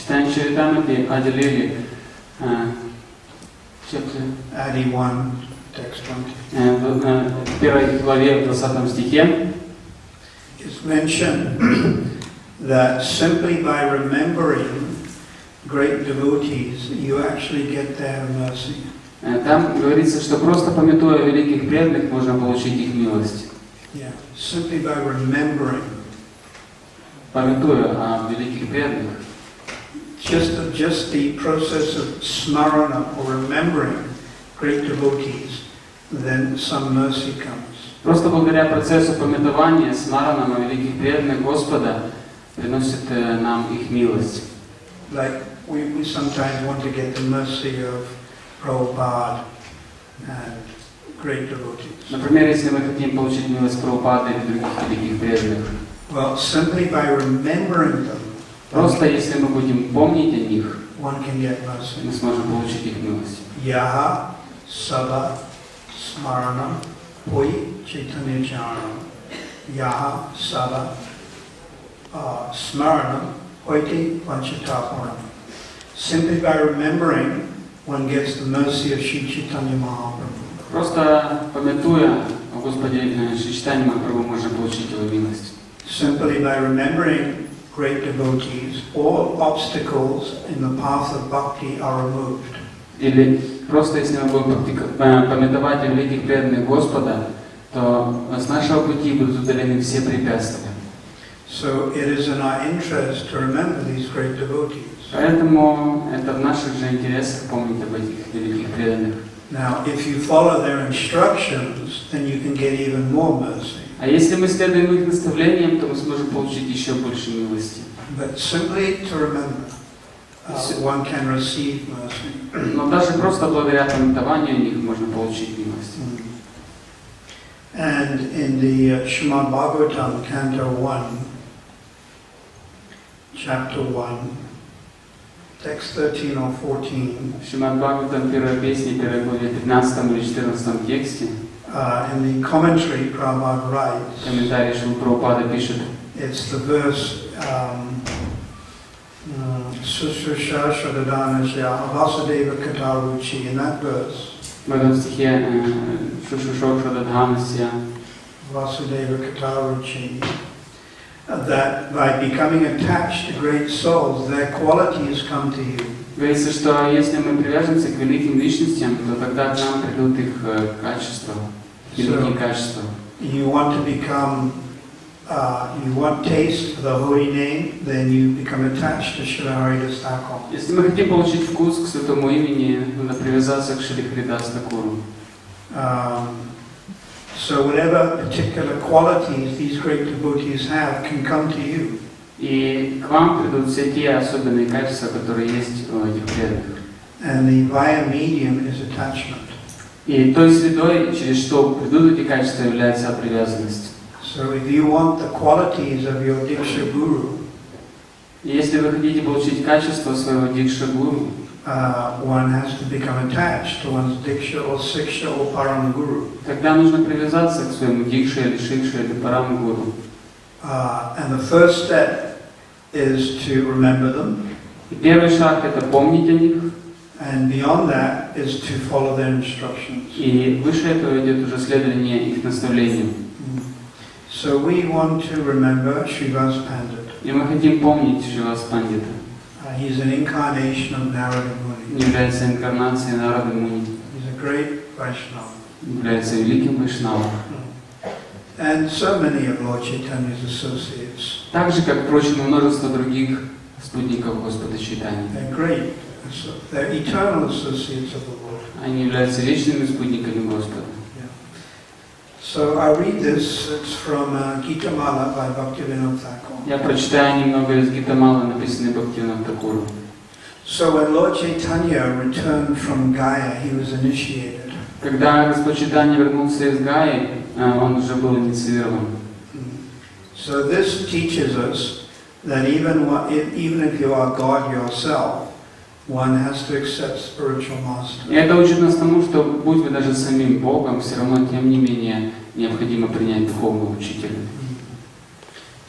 Читание Чаритамрити отделили Adi 1, text 20. в первой главе, в 20 стихе. It's mentioned that simply by remembering great devotees, you actually get their mercy. Там говорится, что просто памятуя великих преданных, можно получить их милость. Yeah, simply by remembering. Памятуя о великих преданных. Just the process of smarana or remembering great devotees, then some mercy comes. Просто благодаря процессу памятования с мараном о великих преданных Господа приносит нам их милость. Like we sometimes want to get the mercy of Prabhupada and great devotees. Например, если мы хотим получить милость Прабхупады или других великих преданных. Well, simply by remembering them, просто если мы будем помнить о них, one can get mercy. мы сможем получить их милость. Yaha Sada Smarana Poi Chaitanya Charanam. Yaha Sada Smarana Poiti Panchatapuram. Simply by remembering, one gets the mercy of Shri Chaitanya Mahaprabhu. Просто памятуя о Господе Шри Чайтанье Махапрабху, можно получить его милость. Simply by remembering great devotees, all obstacles in the path of bhakti are removed. Или просто если мы будем памятовать о великих преданных Господа, то с нашего пути будут удалены все препятствия. So it is in our interest to remember these great devotees. Поэтому это в наших же интересах помнить об этих великих преданных. Now, if you follow their instructions, then you can get even more mercy. А если мы следуем их наставлениям, то мы сможем получить еще больше милости. But simply to remember, one can receive mercy. Но даже просто благодаря памятованию о них можно получить милость. And in the Srimad Bhagavatam, Canto 1, Chapter 1, text 13 or 14, Шримад Бхагаватам, первая песня, первой главе, 15 или 14 тексте, in the commentary, Prabhupada writes, комментарий Шрилы Прабхупады пишет, it's the verse, Susrusha Shadadanasya Vasudeva Kataruchi, in that verse, в этом стихе Шушушок Шададханасya Vasudeva Kataruchi, that by becoming attached to great souls, their qualities come to you. говорится, что если мы привяжемся к великим личностям, то тогда к нам придут их качества, великие качества. You want to become, you want taste for the holy name, then you become attached to Srila das Goswami. Если мы хотим получить вкус к святому имени, надо привязаться к Шри дас Госвами. So whatever particular qualities these great devotees have can come to you. И к вам придут все те особенные качества, которые есть у этих преданных. And the via medium is attachment. И той средой, через что придут эти качества, является привязанность. So if you want the qualities of your Diksha Guru, если вы хотите получить качество своего Дикша Гуру, one has to become attached to one's Diksha or Siksha or Param Guru. тогда нужно привязаться к своему Дикше или Шикше или Парам Гуру. And the first step is to remember them. И первый шаг — это помнить о них. And beyond that is to follow their instructions. И выше этого идет уже следование их наставлениям. So we want to remember Shривas pandit. И мы хотим помнить Шривас пандита. He's an incarnation of Narada Muni. Является инкарнацией Нарады Муни. He's a great Vaishnava. Является великим Вайшнавом. And so many of Lord Chaitanya's associates. Так же, как, впрочем, и множество других спутников Господа Чайтаньи. They're great. They're eternal associates of the Lord. Они являются вечными спутниками Господа. So I read this. It's from Gita Mala by Bhaktivinoda Thakur. Я прочитаю немного из Гитамалы, написанной Бхактивинодом Тхакуром. So when Lord Chaitanya returned from Gaya, he was initiated. Когда Господь Чайтанья вернулся из Гаи, он уже был инициирован. So this teaches us that even if you are God yourself, one has to accept spiritual master. И это учит нас тому, что будь вы даже самим Богом, все равно, тем не менее, необходимо принять духовного учителя.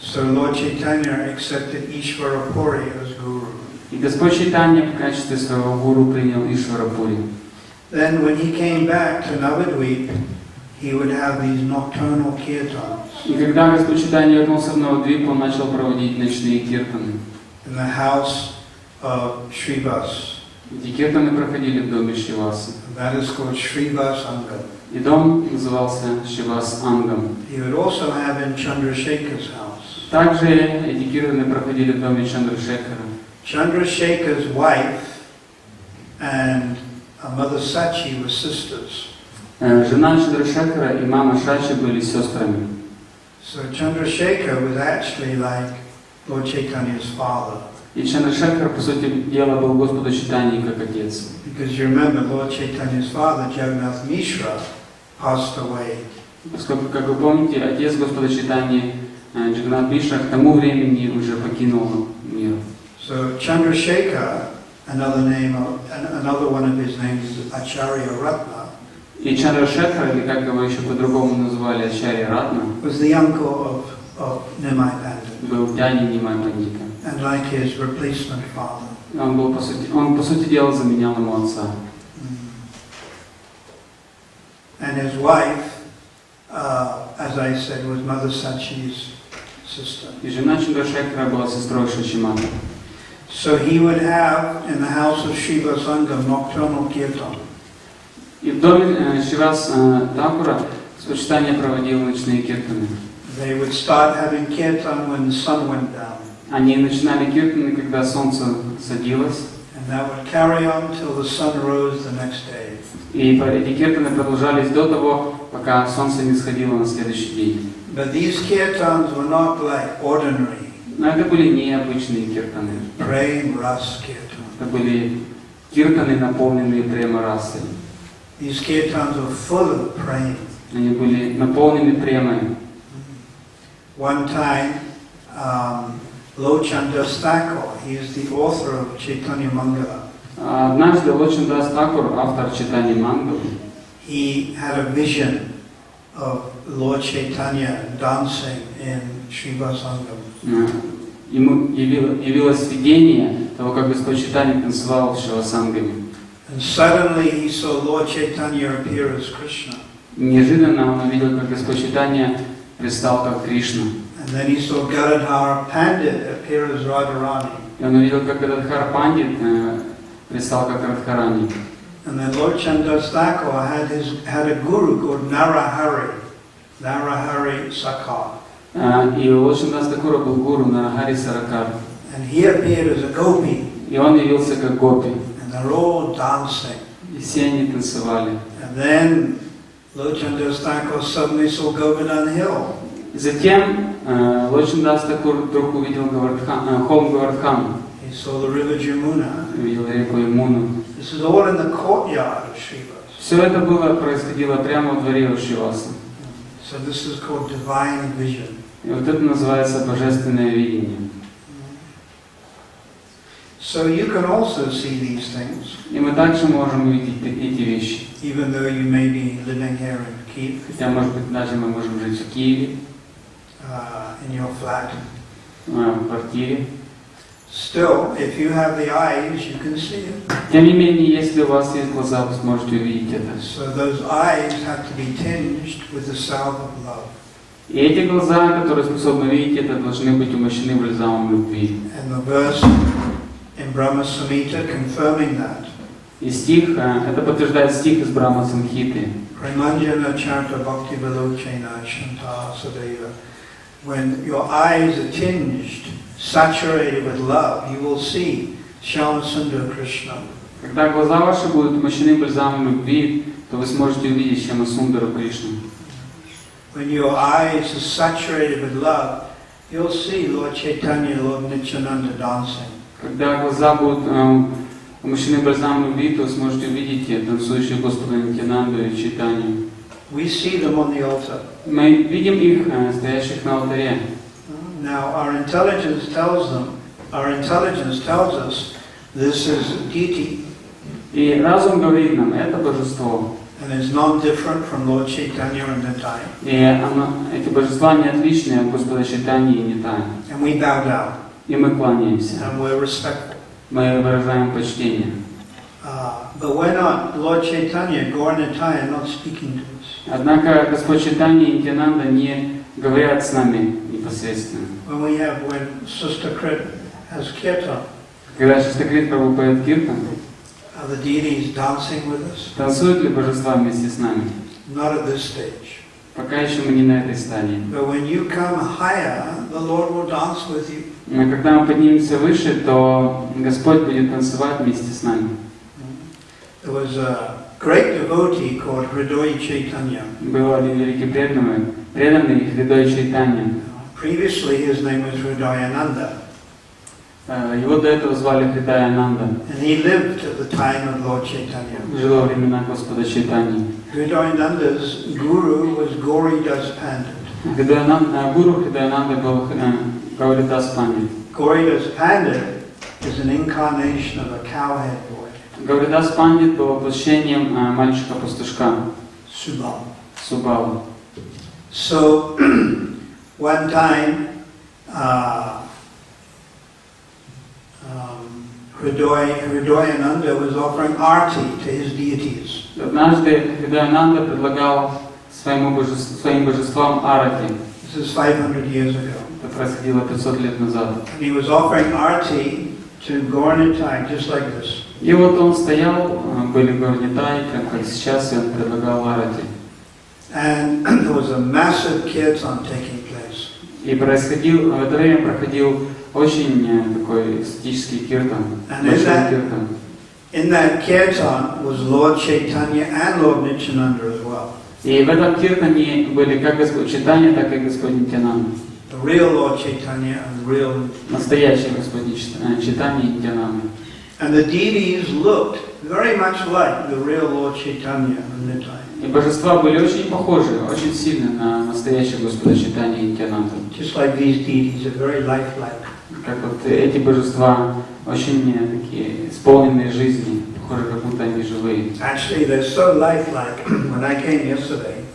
So Lord Chaitanya accepted Ishvara Puri as Guru. И Господь Чайтанья в качестве своего гуру принял Ишварапури. Then when he came back to Navadvip, he would have these nocturnal kirtans. И когда Господь Чайтанья вернулся в Навадвип, он начал проводить ночные киртаны. In the house of Shrivas. Эти киртаны проходили в доме Шривасы. That is called Шривас Ангам. И дом назывался Шривас Ангам. He would also have in Chandrasekhar's house. Также эти киртаны проходили в доме Чандрашекхара. Chandrasekhar's wife and Mother Sachi were sisters. Жена Чандрашекхара и мама Шачи были сестрами. So Chandrasekhar was actually like Lord Chaitanya's father. И Чандрашекхар, по сути дела, был Господу Чайтаньи как отец. Because you remember Lord Chaitanya's father, Jagannath Mishra, passed away. Поскольку, как вы помните, отец Господа Чайтаньи, Джаганнат Мишра, к тому времени уже покинул мир. So Chandrasekhar, another one of his names is Acharya Ratna. И Чандрашекхар, или как его еще по-другому называли, Ачарья Ратна, was the uncle of Nimai Pandit. Был дядей Нимай Пандита. And like his replacement father. Он по сути дела заменял ему отца. And his wife, as I said, was Mother Sachi's sister. И жена Чандрашекхара была сестрой Шачимата. So he would have in the house of Shiva Sangam nocturnal kirtan. И в доме Шривас Такура Господь проводил ночные киртаны. They would start having kirtan when the sun went down. Они начинали киртаны, когда солнце садилось. And that would carry on till the sun rose the next day. И эти киртаны продолжались до того, пока солнце не сходило на следующий день. But these kirtans were not like ordinary. Но это были необычные киртаны. Prem ras kirtan. Это были киртаны, наполненные према-расой. These kirtans were full of prem. Они были наполнены премой. One time, Lochan Das Thakur, he is the author of Chaitanya Mangala. Однажды Лочин Дас Такур, автор Чайтаньи Мангалы, he had a vision of Lord Chaitanya dancing in Shriva Sangam. Ему явилось видение того, как Господь Чайтанья танцевал в Шривасангаме. And suddenly he saw Lord Chaitanya appear as Krishna. Неожиданно он увидел, как Господь Чайтанья предстал как Кришна. And then he saw Gadadhar Pandit appear as Radharani. И он увидел, как Гададхар Пандит предстал как Радхарани. And then Lord Chandas Thakur had a guru called Narahari Sakar. И у Лочин Дас Такура был гуру Нарахари Саракар. And he appeared as a gopi. И он явился как гопи. And they're all dancing. И все они танцевали. And then Lord Chandas Thakur suddenly saw Govardhan Hill. Затем Лочин Дас Такур вдруг увидел холм Гавардхан. He saw the river Jamuna. Увидел реку Ямуну. This is all in the courtyard of Shrivas. Все это происходило прямо во дворе у Шриваса. So this is called divine vision. И вот это называется божественное видение. So you can also see these things. И мы также можем увидеть эти вещи. Even though you may be living here in Kyiv. Хотя, может быть, даже мы можем жить в Киеве, in your flat. В квартире. Still, if you have the eyes, you can see it. Тем не менее, если у вас есть глаза, вы сможете увидеть это. So those eyes have to be tinged with the salve of love. И эти глаза, которые способны видеть это, должны быть умощены бальзамом любви. And the verse in Brahma Samhita confirming that. И стих, это подтверждает стих из Брахма Самхиты. Premanjana charta bhakti vilochena shanta sadeva. When your eyes are tinged, saturated with love, you will see Shyama Sundar Krishna. Когда глаза ваши будут умощены бальзамом любви, то вы сможете увидеть Шьяма Сундару Кришну. When your eyes are saturated with love, you'll see Lord Chaitanya, Lord Nityananda dancing. Когда глаза будут умощены бальзамом любви, то вы сможете увидеть танцующих Господа Нитянанду и Чайтанью. We see them on the altar. Мы видим их, стоящих на алтаре. Now our intelligence tells us this is deity. И разум говорит нам, это божество. And it's non-different from Lord Chaitanya and Nitai. И эти божества не отличны от Господа Чайтаньи и Нитая. And we bow down. И мы кланяемся. And we're respectful. мы выражаем почтение. But we're not, Lord Chaitanya, Gaur Nitai are not speaking to us. Однако Господь Чайтанья и Нитьянанда не говорят с нами непосредственно. When Sister Krit has kirtan, Когда Шестакрит Прабху поет киртан, are the deities dancing with us? танцуют ли божества вместе с нами? Not at this stage. Пока еще мы не на этой стадии. But when you come higher, the Lord will dance with you. Но когда мы поднимемся выше, то Господь будет танцевать вместе с нами. There was a great devotee called Hridoy Chaitanya. Был один великий преданный Хридой Чайтанья. Previously his name was Hridayananda. Его до этого звали Хридаянанда. And he lived at the time of Lord Chaitanya. Жил во времена Господа Чайтаньи. Hridayananda's guru was Gauri Das Pandit. Гуру Хридаянанды был Гауридас Пандит. Gauri Das Pandit is an incarnation of a cowhead boy. Гауридас Пандит был воплощением мальчика-пастушка Субала. So one time Hridayananda was offering arti to his deities. Однажды Хридаянанда предлагал своим божествам арати. This is 500 years ago. Это происходило 500 лет назад. And he was offering arti to Gaurnitai, just like this. И вот он стоял, были Гаурнитаи, прям как сейчас, и он предлагал арати. And there was a massive kirtan taking place. И в это время проходил очень такой эстетический киртан, большой киртан. In that kirtan was Lord Chaitanya and Lord Nityananda as well. И в этом киртане были как Господь Чайтанья, так и Господь Нитьянанда. The real Lord Chaitanya and the real настоящий Господь Чайтанья и Нитьянанда. And the deities looked very much like the real Lord Chaitanya and Nitya. И божества были очень похожи, очень сильно на настоящего Господа Чайтанья и Нитьянанда. Just like these deities are very lifelike. Как вот эти божества очень такие исполненные жизни, похожи, как будто они живые. Actually, they're so lifelike. When I came yesterday,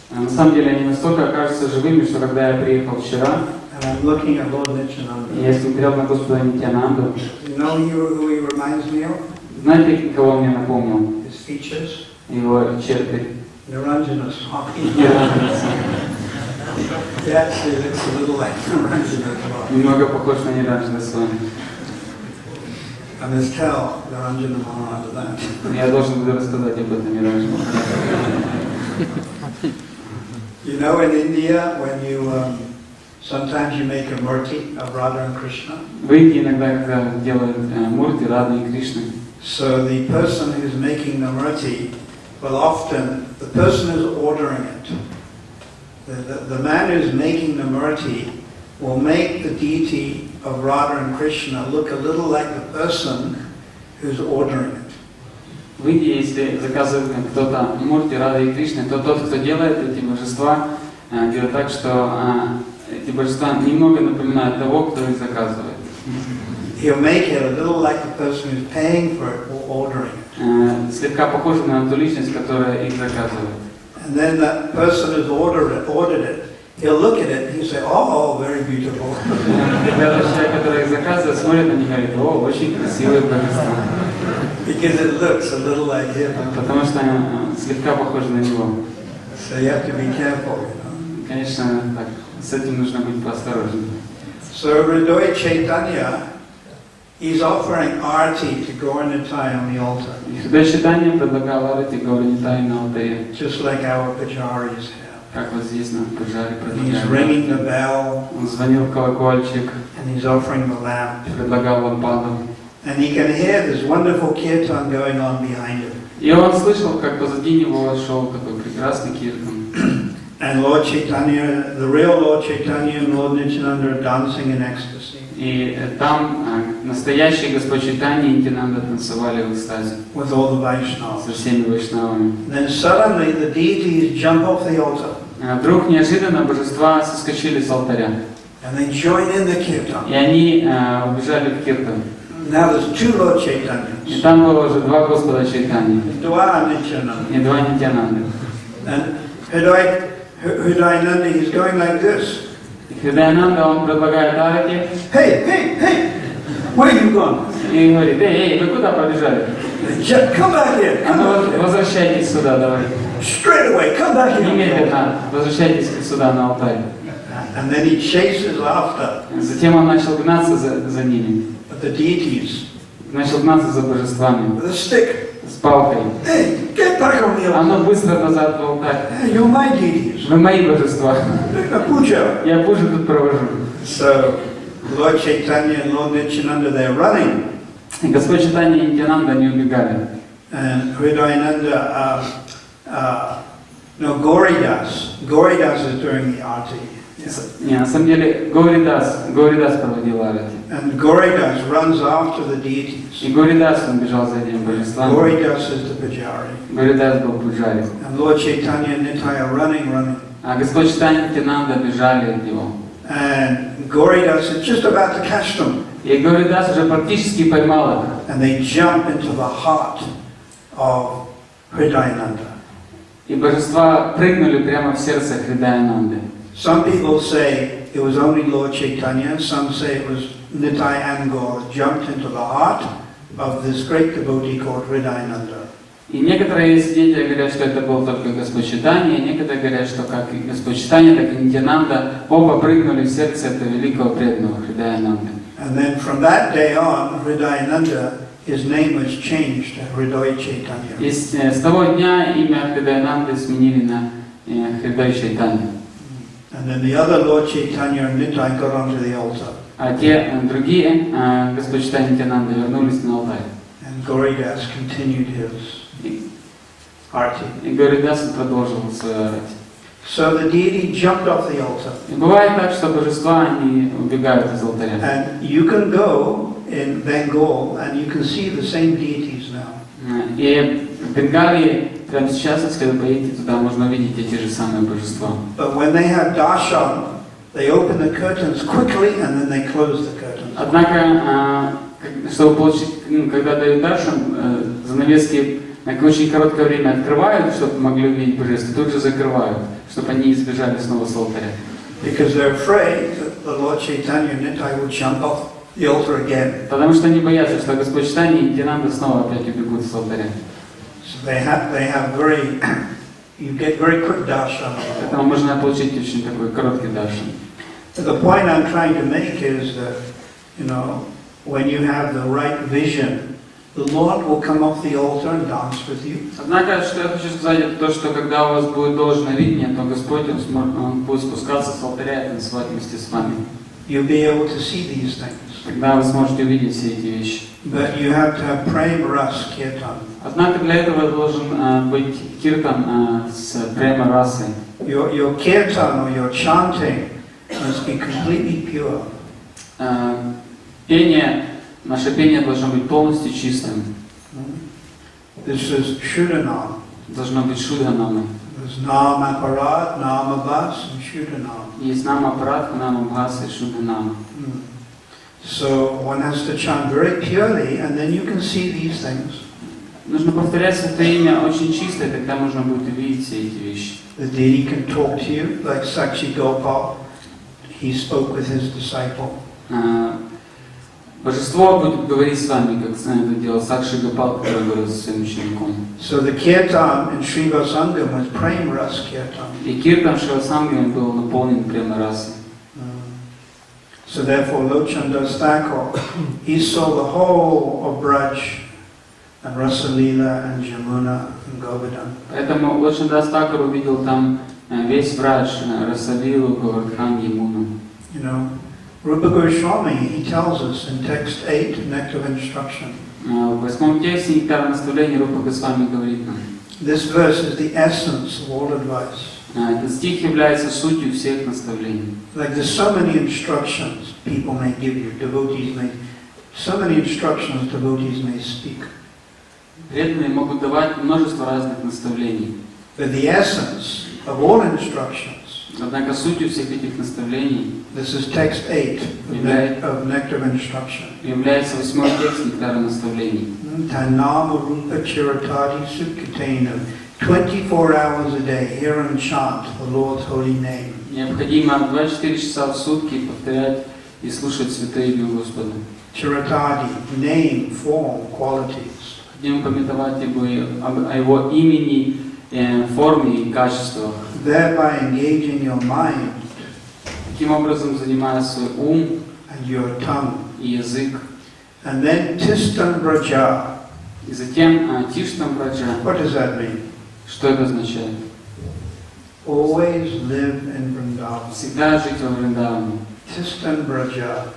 на самом деле они настолько кажутся живыми, что когда я приехал вчера, and I'm looking at Lord Nityananda. Я смотрел на Господа Нитьянанду. You know who he reminds me of? Знаете, кого он мне напомнил? His features. Его черты. Niranjana Swami. He actually looks a little like Niranjana Swami. Немного похож на Ниранджана Свами. I must tell Niranjana Maharaj that. Я должен буду рассказать об этом Ниранджану. You know, in India, when you sometimes you make a murti of Radha and Krishna. В Индии иногда, когда делают мурти Рады и Кришны. So the person who's making the murti, well, often the person who's ordering it, the man who's making the murti will make the deity of Radha and Krishna look a little like the person who's ordering it. В Индии, если заказывает кто-то мурти Рады и Кришны, то тот, кто делает эти божества, делает так, что эти божества немного напоминают того, кто их заказывает. He'll make it a little like the person who's paying for it or ordering it. Слегка похоже на ту личность, которая их заказывает. And then the person who's ordered it, he'll look at it and he'll say, "Oh, very beautiful." Когда человек, который их заказывает, смотрит на них и говорит: "О, очень красивые божества." Because it looks a little like him. Потому что они слегка похожи на него. So you have to be careful, you know. Конечно, так, с этим нужно быть поосторожнее. So Hridoy Chaitanya, he's offering arti to Gaurnitai on the altar. Хридой Чайтанья предлагал арати Гаурнитай на алтаре. Just like our pujaris have. Как вот здесь на Пуджаре He's предлагали. ringing the bell. Он звонил в колокольчик, And he's offering the lamp. предлагал лампаду. And he can hear this wonderful kirtan going on behind him. И он слышал, как позади него шел такой прекрасный киртан. And Lord Chaitanya, the real Lord Chaitanya and Lord Nityananda are dancing in ecstasy. И там настоящий Господь Чайтанья и Нитьянанда танцевали в экстазе. With all the Vaishnavas. Со всеми вайшнавами. Then suddenly the deities jump off the altar. Вдруг неожиданно божества соскочили с алтаря. And they join in the kirtan. И они убежали в киртан. Now there's two Lord Chaitanyas. И там было уже два Господа Чайтаньи. Dua Nityananda. И два Нитьянанды. And Hridayananda, he's going like this. И Хридаянанда, он предлагает арати. Hey, hey, hey! Where you gone? И говорит: эй, вы куда побежали? Come back here. А ну возвращайтесь сюда, давай. Straight away, come back here. Немедленно возвращайтесь сюда на алтарь. And then he chases after Затем он начал гнаться за ними. the deities Начал гнаться за божествами. with a stick. С палкой. Hey, get back on the А altar. ну быстро назад в алтарь. Hey, you're my deities. Вы мои божества. Puja. Я пужу тут провожу. So, Lord Chaitanya and Lord Nityananda, they're running. И Господь Чайтанья и Нитьянанда не убегали. And Hridayananda, no, Gauridas is doing the arti. Не, на самом деле Гауридас проводил арати. And Gauridas runs after the deities. И Гауридас он бежал за этим божеством. Gauridas is the pujari. Гауридас был пуджари. And Lord Chaitanya and Nitya are running. А Господь Чайтанья и Нитьянанда бежали от него. And Gauridas is just about to catch them. И Гауридас уже практически поймал их. And they jump into the heart of Hridayananda. И божества прыгнули прямо в сердце Хридаянанды. Some people say it was only Lord Chaitanya, some say it was Nitai and Gaur jumped into the heart of this great devotee called Hridayananda. И некоторые свидетели говорят, что это был только Господь Чайтанья, и некоторые говорят, что как и Господь Чайтанья, так и Нитьянанда оба прыгнули в сердце этого великого преданного Хридаянанды. And then from that day on, Hridayananda, his name was changed to Hriday Chaitanya. И с того дня имя Хридаянанды сменили на Хридай Чайтанья. And then the other Lord Chaitanya and Nitai got onto the altar. А те другие, Господь Чайтанья и Нитьянанда, вернулись на алтарь. And Gauridas continued his arti. И Гауридас продолжил свою арати. So the deity jumped off the altar. И бывает так, что божества, они убегают из алтаря. And you can go in Bengal and you can see the same deities now. И в Бенгалии прямо сейчас, если вы поедете туда, можно увидеть эти же самые божества. But when they have darshan, they open the curtains quickly and then they close the curtains. Однако, чтобы получить, когда дают даршан, занавески на очень короткое время открывают, чтобы могли увидеть божество, тут же закрывают, чтобы они избежали снова с алтаря. Because they're afraid that the Lord Chaitanya and Nitai will jump off the altar again. Потому что они боятся, что Господь Чайтанья и Нитьянанда снова опять убегут с алтаря. So they have very, you get very quick darshan. Поэтому можно получить очень такой короткий даршан. The point I'm trying to make is that, you know, when you have the right vision, the Lord will come off the altar and dance with you. Однако, что я хочу сказать, это то, что когда у вас будет должное видение, то Господь, Он будет спускаться с алтаря и танцевать вместе с вами. You'll be able to see these things. Тогда вы сможете увидеть все эти вещи. But you have to have prem ras kirtan. Однако для этого должен быть киртан с према расой. Your kirtan or your chanting must be completely pure. Наше пение должно быть полностью чистым. This is Shuddhanam. Должно быть шудханамой. There's Nam Aparat, Nam Abhas, and Shuddhanam. Есть нам аппарат, нам абхас и шудханама. So one has to chant very purely, and then you can see these things. Нужно повторять это имя очень чисто, и тогда можно будет увидеть все эти вещи. The deity can talk to you, like Sakshi Gopal. He spoke with his disciple. Божество будет говорить с вами, как это делал Сакши Гопал, который говорил со своим учеником. So the kirtan in Shривas Sangam was prem ras kirtan. И киртан Шривасангами был наполнен прямо расой. So therefore Lochandas Thakur, he saw the whole of Braj and Rasalila and Jamuna and Govardhan. Поэтому Лочандас Такур увидел там весь Брадж, Расалилу, Говардхан, Ямуну. You know, Rupa Goswami, he tells us in text 8, Nectar of Instruction. В 8 тексте Нектар наставления Рупа Госвами говорит нам. This verse is the essence of all advice. Этот стих является сутью всех наставлений. Like there's so many instructions people may give you, devotees may, so many instructions devotees may speak. Преданные могут давать множество разных наставлений. But the essence of all instructions, Однако сутью всех этих наставлений this is text 8 of Nectar of Instruction. является 8 текст Нектара наставлений. Tanama Rupa Chiratadi Sukkatena, 24 hours a day, hear and chant the Lord's holy name. Необходимо 24 часа в сутки повторять и слушать святое имя Господа. Charitadi, name, form, qualities. Хотим памятовать о его имени, форме и качествах. Thereby engaging your mind Таким образом занимая свой ум and your tongue. и язык. And then Tistan Braja. И затем Тиштам Браджа. What does that mean? Что это означает? Always live in Vrindavan. Всегда жить во Вриндаване. Tistan Braja.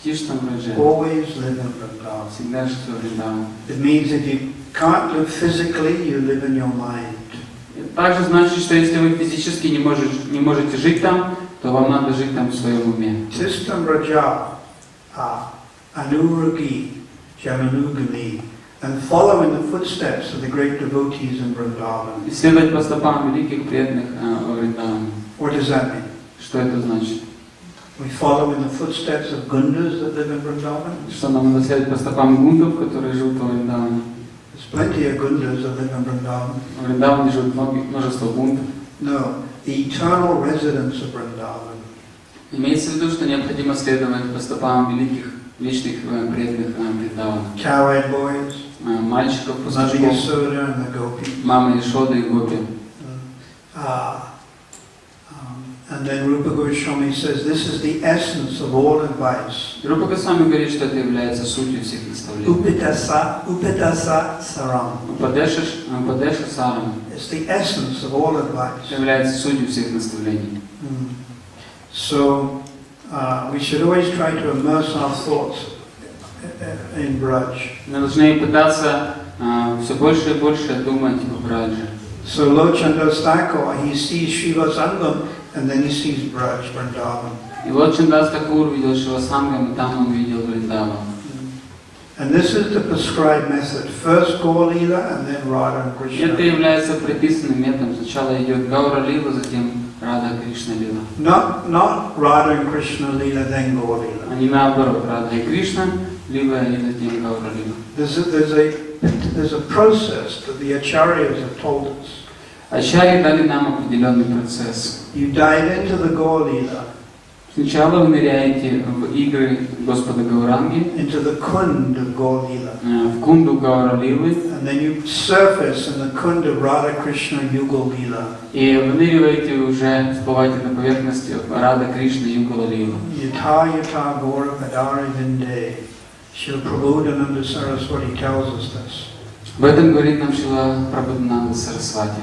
Тиштам Браджа. Always live in Vrindavan. Всегда жить во Вриндаване. It means if you can't live physically, you live in your mind. Также значит, что если вы физически не можете жить там, то вам надо жить там в своем уме. Tistan Braja, Anuragi, Jamanugami, and follow in the footsteps of the great devotees in Vrindavan. И следовать по стопам великих преданных во Вриндаване. What does that mean? Что это значит? We follow in the footsteps of Gundas that live in Vrindavan. Что нам надо следовать по стопам гундов, которые живут во Вриндаване. There's plenty of Gundas that live in Vrindavan. В Вриндаване живут множество гундов. No, the eternal residents of Vrindavan. Имеется в виду, что необходимо следовать по стопам великих, вечных преданных Вриндавана. Cow-eyed boys, Мальчиков, Mother пастушков, Yasoda and the Gopis. мамы Ишоды и Гопи. And then Rupa Goswami says this is the essence of all advice. Рупа Госвами говорит, что это является сутью всех наставлений. Upatasa saram. Упадеша сарам. It's the essence of all advice. Является сутью всех наставлений. So we should always try to immerse our thoughts in Braj. Мы должны пытаться все больше и больше думать о Браджи. So Lord Chandas Thakur, he sees Shivas Angam and then he sees Braj, Vrindavan. И вот Чандас Такур видел Шривасангам, и там он видел Вриндаван. And this is the prescribed method. First Gaur Leela and then Radha and Krishna. Это является предписанным методом. Сначала идет Гаура Лила, затем Рада Кришна Лила. Not Radha and Krishna Leela, then Gaur Leela. А не наоборот, Рада и Кришна, Лила и затем Гаура Лила. There's a process that the acharyas have told us. Ачарьи дали нам определенный процесс. You dive into the Gaur Leela. Сначала вы ныряете в игры Господа Гауранги, into the kund of Gaur Leela. В кунду Гаура Лилы, And then you surface in the kund of Radha Krishna Yugal Leela. и выныриваете уже, всплываете на поверхность Рада Кришны Югала Лила. Yata yata Gaura Padari Vinde. Shri Prabhupada Saraswati tells us this. В этом говорит нам Шрила Прабхупада Сарасвати.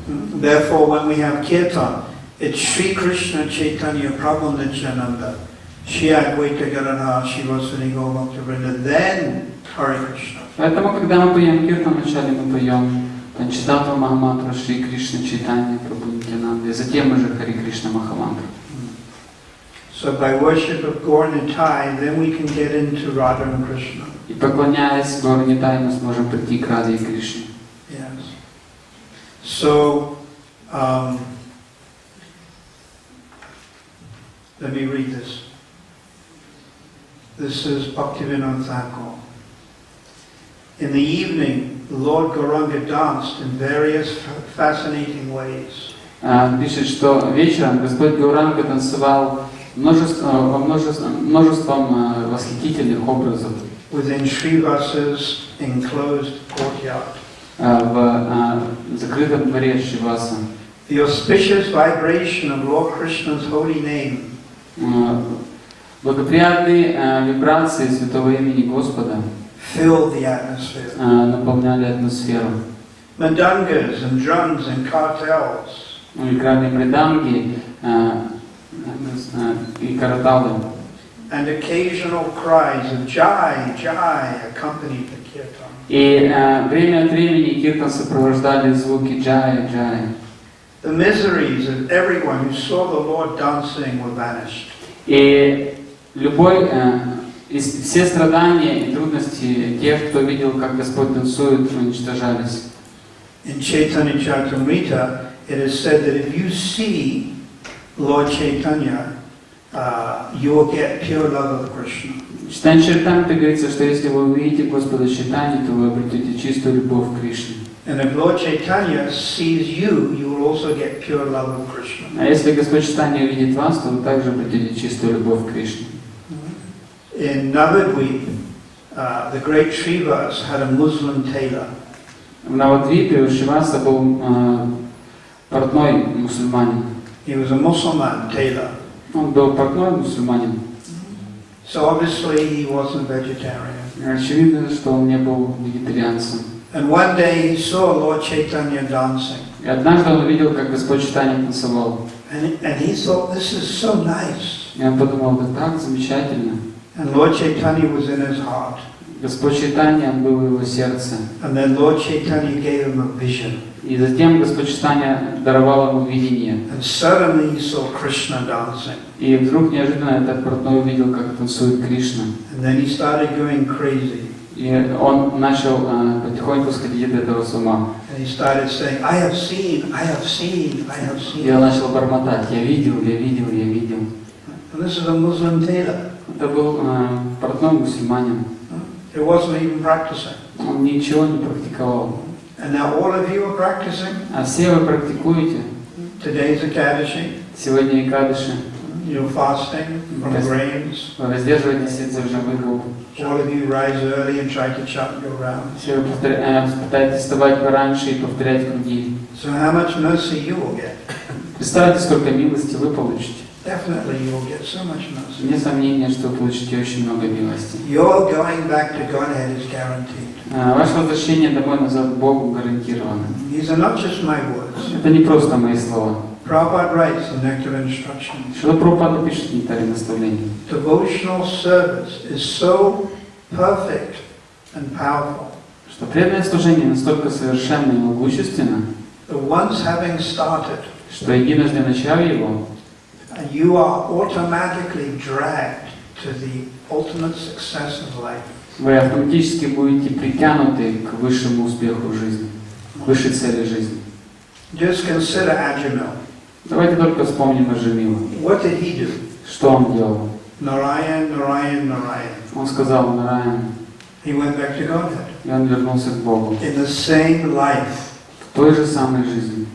Therefore, when we have kirtan, it's Sri Krishna Chaitanya Prabhu Nityananda, Shri Advaita Gadadhar, Shivasani Gaurabhakta Vrinda, then Hare Krishna. Поэтому, когда мы поем киртан, вначале мы поем Панчататва Махамантру Шри Кришна Чайтанья Прабху Нитянанда, и затем уже Хари Кришна Махамантру. So by worship of Gaur Nitai, then we can get into Radha and Krishna. И поклоняясь Гаур Нитай, мы сможем прийти к Раде и Кришне. Yes. So, let me read this. This is Bhaktivinoda Thakur. In the evening, Lord Gauranga danced in various fascinating ways. Пишет, что вечером Господь Гауранга танцевал множеством восхитительных образов Within Shrivasa's enclosed courtyard. В закрытом дворе Шриваса. The auspicious vibration of Lord Krishna's holy name Благоприятные вибрации святого имени Господа filled the atmosphere. Наполняли атмосферу. Mandangas and drums and cartels. Играли мриданги и караталы. And occasional cries of Jai, Jai accompanied the kirtan. И время от времени киртан сопровождали звуки джая, джая. The miseries of everyone who saw the Lord dancing were vanished. И все страдания и трудности тех, кто видел, как Господь танцует, уничтожались. In Chaitanya Charitamrita, it is said that if you see Lord Chaitanya, you will get pure love of Krishna. В Чайтанья Чаритамрите говорится, что если вы увидите Господа Чайтанью, то вы обретете чистую любовь к Кришне. And if Lord Chaitanya sees you, you will also get pure love of Krishna. А если Господь Чайтанья увидит вас, то вы также обретете чистую любовь к Кришне. In Navadvip, the great Shrivas had a Muslim tailor. В Навадвипе у Шриваса был портной мусульманин. He was a Muslim tailor. Он был портной мусульманин. So obviously he wasn't vegetarian. Очевидно, что он не был вегетарианцем. And one day he saw Lord Chaitanya dancing. И однажды он увидел, как Господь Чайтанья танцевал. And he thought, this is so nice. И он подумал, это так замечательно. And Lord Chaitanya was in his heart. Господь Чайтанья был в его сердце. And then Lord Chaitanya gave him a vision. И затем Господь Чайтанья даровал ему видение. And suddenly he saw Krishna dancing. И вдруг неожиданно этот портной увидел, как танцует Кришна. And then he started going crazy. И он начал потихоньку сходить от этого с ума. And he started saying, I have seen, I have seen, I have seen. И он начал бормотать, я видел, я видел, я видел. And this is a Muslim tailor. Это был портной мусульманин. He wasn't even practicing. Он ничего не практиковал. And now all of you are practicing. А все вы практикуете. Today's Ekadashi. Сегодня Экадаши. You're fasting from grains. Вы воздерживаетесь от живых губ. All of you rise early and try to chant your rounds. Все вы пытаетесь вставать пораньше и повторять круги. So how much mercy you will get? Представьте, сколько милости вы получите. Definitely you will get so much mercy. Нет сомнения, что вы получите очень много милости. Your going back to Godhead is guaranteed. Ваше возвращение домой назад к Богу гарантировано. These are not just my words. Это не просто мои слова. Prabhupada writes in Nectar Instructions. Шрила Прабхупада пишет в Нектаре наставлений. Devotional service is so perfect and powerful. Что преданное служение настолько совершенно и могущественно, that once having started, что единожды начав его, you are automatically dragged to the ultimate success of life. вы автоматически будете притянуты к высшему успеху в жизни, к высшей цели жизни. Just consider Ajamil. Давайте только вспомним Аджамила. What did he do? Что он делал? Narayan, Narayan, Narayan. Он сказал Нараян, He went back to Godhead. и он вернулся к Богу. In the same life. В той же самой жизни.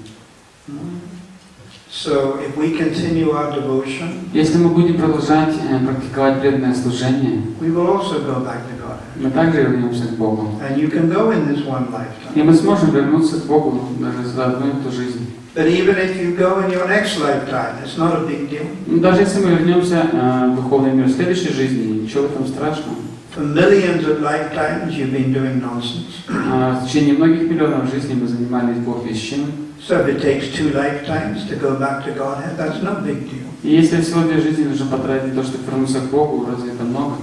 So if we continue our devotion, Если мы будем продолжать практиковать преданное служение, we will also go back to Godhead. мы также вернемся к Богу. And you can go in this one И lifetime. мы сможем вернуться к Богу даже за одну и ту жизнь. But even if you go in your next lifetime, it's not a big deal. Даже если мы вернемся в духовный мир в следующей жизни, ничего в этом страшного. For millions of lifetimes you've been doing nonsense. В течение многих миллионов жизней мы занимались Бог вещами. So if it takes 2 lifetimes to go back to Godhead, that's no big deal. И если всего 2 жизни нужно потратить на то, чтобы вернуться к Богу, разве это много?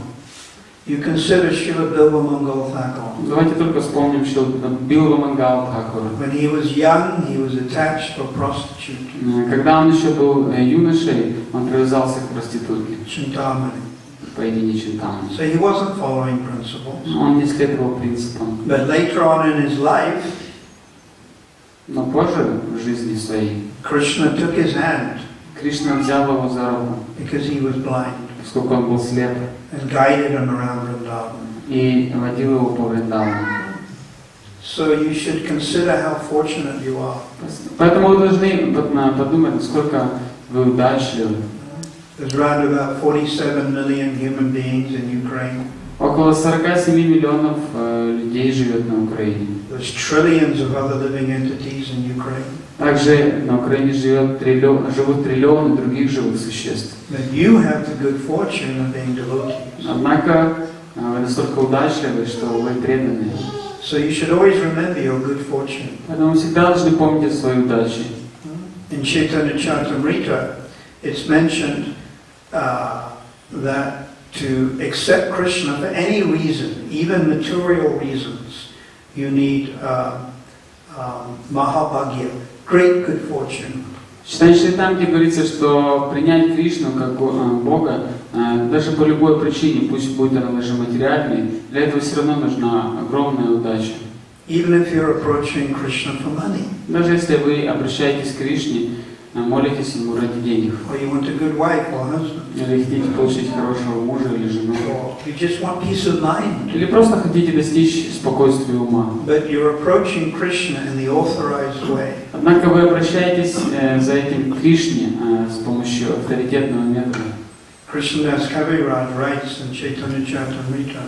You consider Srila Bilva Mangal Thakur. Давайте только вспомним, что Билва Мангал Тхакура. When he was young, he was attached to a prostitute, Когда он еще был юношей, он привязался к проститутке Chintamani. по имени Чинтамани. So he wasn't following principles. Он не следовал принципам. But later on in his life, Но позже в жизни своей Krishna took his hand Кришна взял его за руку, because he was blind поскольку он был слеп, and guided him around Vrindavan. и водил его по Вриндавану. So you should consider how fortunate you are. Поэтому вы должны подумать, насколько вы удачливы. There's around about 47 million human beings in Ukraine. Около 47 миллионов людей живет на Украине. There's trillions of other living entities in Ukraine. Также на Украине живут триллионы других живых существ. But you have the good fortune of being devotees. Однако вы настолько удачливы, что вы преданы. So you should always remember your good fortune. Поэтому вы всегда должны помнить о своей удаче. In Chaitanya Charitamrita, it's mentioned that to accept Krishna for any reason, even material reasons, you need Mahabhagya, great good fortune. Читайте там, где говорится, что принять Кришну как Бога, даже по любой причине, пусть будет она даже материальной, для этого все равно нужна огромная удача. Even if you're approaching Krishna for money, Даже если вы обращаетесь к Кришне, молитесь Ему ради денег, or you want a good wife or husband, или хотите получить хорошего мужа или жену, or you just want peace of mind, или просто хотите достичь спокойствия ума. but you're approaching Krishna in the authorized way, Однако вы обращаетесь за этим к Кришне с помощью авторитетного метода. Krishnadas Kaviraj writes in Chaitanya Charitamrita,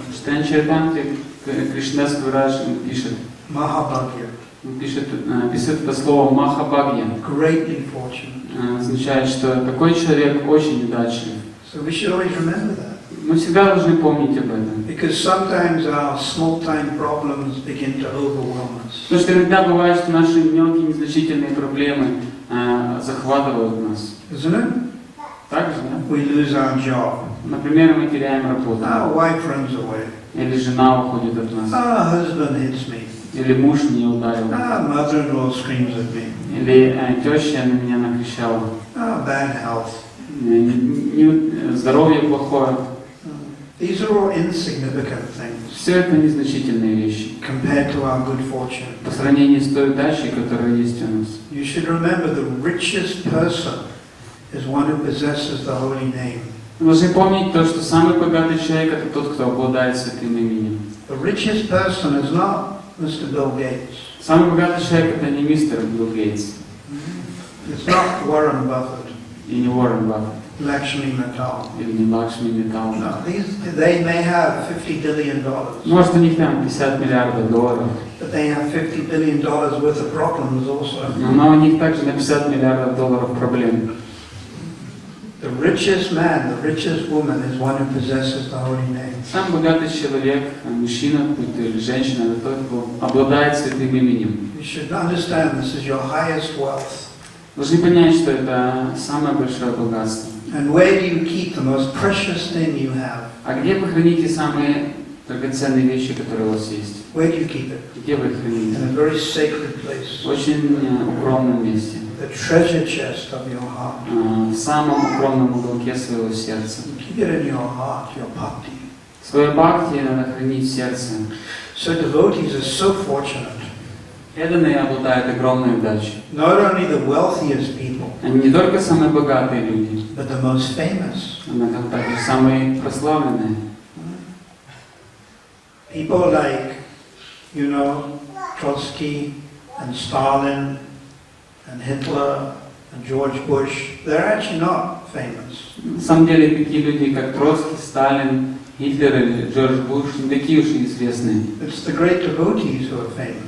Кришнас Кавирадж пишет, Mahabhagya, описывает это слово Махабхагья, greatly fortunate. означает, что такой человек очень удачлив. So we should always remember that. Мы всегда должны помнить об этом. Because sometimes our small-time problems begin to overwhelm us. Потому что иногда бывает, что наши мелкие незначительные проблемы захватывают нас. Isn't it? Так же, да? We lose our job. Например, мы теряем работу. Our wife runs away. Или жена уходит от нас. Our husband hits me. Или муж меня ударил. Our mother-in-law screams at me. Или теща на меня накричала. Our bad health. Здоровье плохое. These are all insignificant things. Все это незначительные вещи. Compared to our good fortune. По сравнению с той удачей, которая есть у нас. You should remember the richest person is one who possesses the holy name. Вы должны помнить то, что самый богатый человек это тот, кто обладает святым именем. The richest person is not Mr. Bill Gates. Самый богатый человек это не мистер Билл Гейтс. It's not Warren Buffett. И не Уоррен Баффет. Lakshmi Mittal. Или не Лакшми Миттал. No, they may have $50 billion. Может, у них там 50 миллиардов долларов. But they have $50 billion worth of problems also. Но у них также на 50 миллиардов долларов проблем. The richest man, the richest woman is one who possesses the holy name. Самый богатый человек, мужчина, будь то или женщина, это тот, кто обладает святым именем. You should understand this is your highest wealth. Должны понять, что это самое большое богатство. And where do you keep the most precious thing you have? А где вы храните самые драгоценные вещи, которые у вас есть? Where do you keep it? Где вы их храните? In a very sacred place. В очень укромном месте. The treasure chest of your heart. В самом укромном уголке своего сердца. Keep it in your heart, your bhakti. Свое бхакти надо хранить в сердце. So devotees are so fortunate. Преданные обладают огромной удачей. Not only the wealthiest people, Они не только самые богатые люди, but the most famous. но также самые прославленные. People like, you know, Trotsky and Stalin and Hitler and George Bush, they're actually not famous. На самом деле, такие люди, как Троцкий, Сталин, Гитлер или Джордж Буш, не такие уж и известные. It's the great devotees who are famous.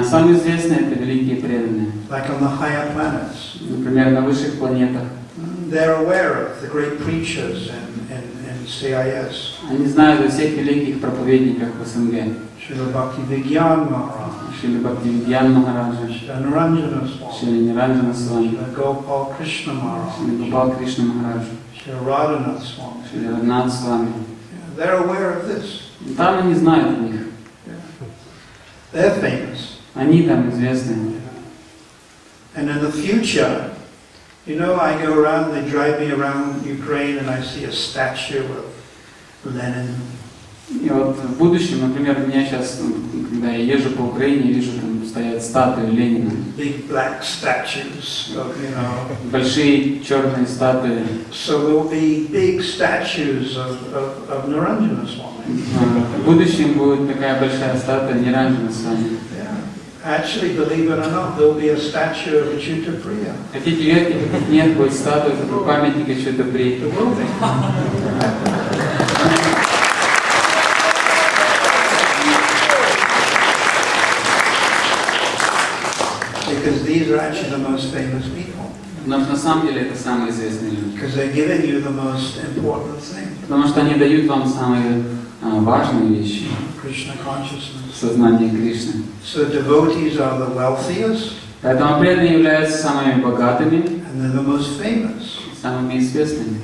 Самые известные – это великие преданные. Like on the higher planets. Например, на высших планетах. They're aware of the great preachers in CIS. Они знают о всех великих проповедниках в СНГ. Шрила Bhaktivigyan Maharaj. Шрила Бхактивидьян Махараджа. Шрила Наранджана Swami. Шрила Ниранджана Свами. Шрила Gopal Krishna Maharaj. Шрила Гопал Кришна Махараджа. Шрила Radhanath Swami. Шрила Радханат Свами. They're aware of this. Там они знают о них. They're famous. Они там известны. And in the future, you know, I go around, they drive me around Ukraine and I see a statue of Lenin. И вот в будущем, например, у меня сейчас, когда я езжу по Украине, вижу, там стоят статуи Ленина. Big black statues of, you know. Большие черные статуи. So there will be big statues of Naranjana Swami. В будущем будет такая большая статуя Ниранджана Свами. Actually, believe it or not, there will be a statue of Achyuta Priya. Хотите верьте, хотите нет, будет статуя такой памятника Achyuta Priya. There will be. Because these are actually the most famous people. Потому что на самом деле это самые известные люди. Because they're giving you the most important thing. Потому что они дают вам самые важные вещи. Krishna consciousness. Сознание Кришны. So devotees are the wealthiest. Поэтому преданные являются самыми богатыми, And they're the most famous. самыми известными.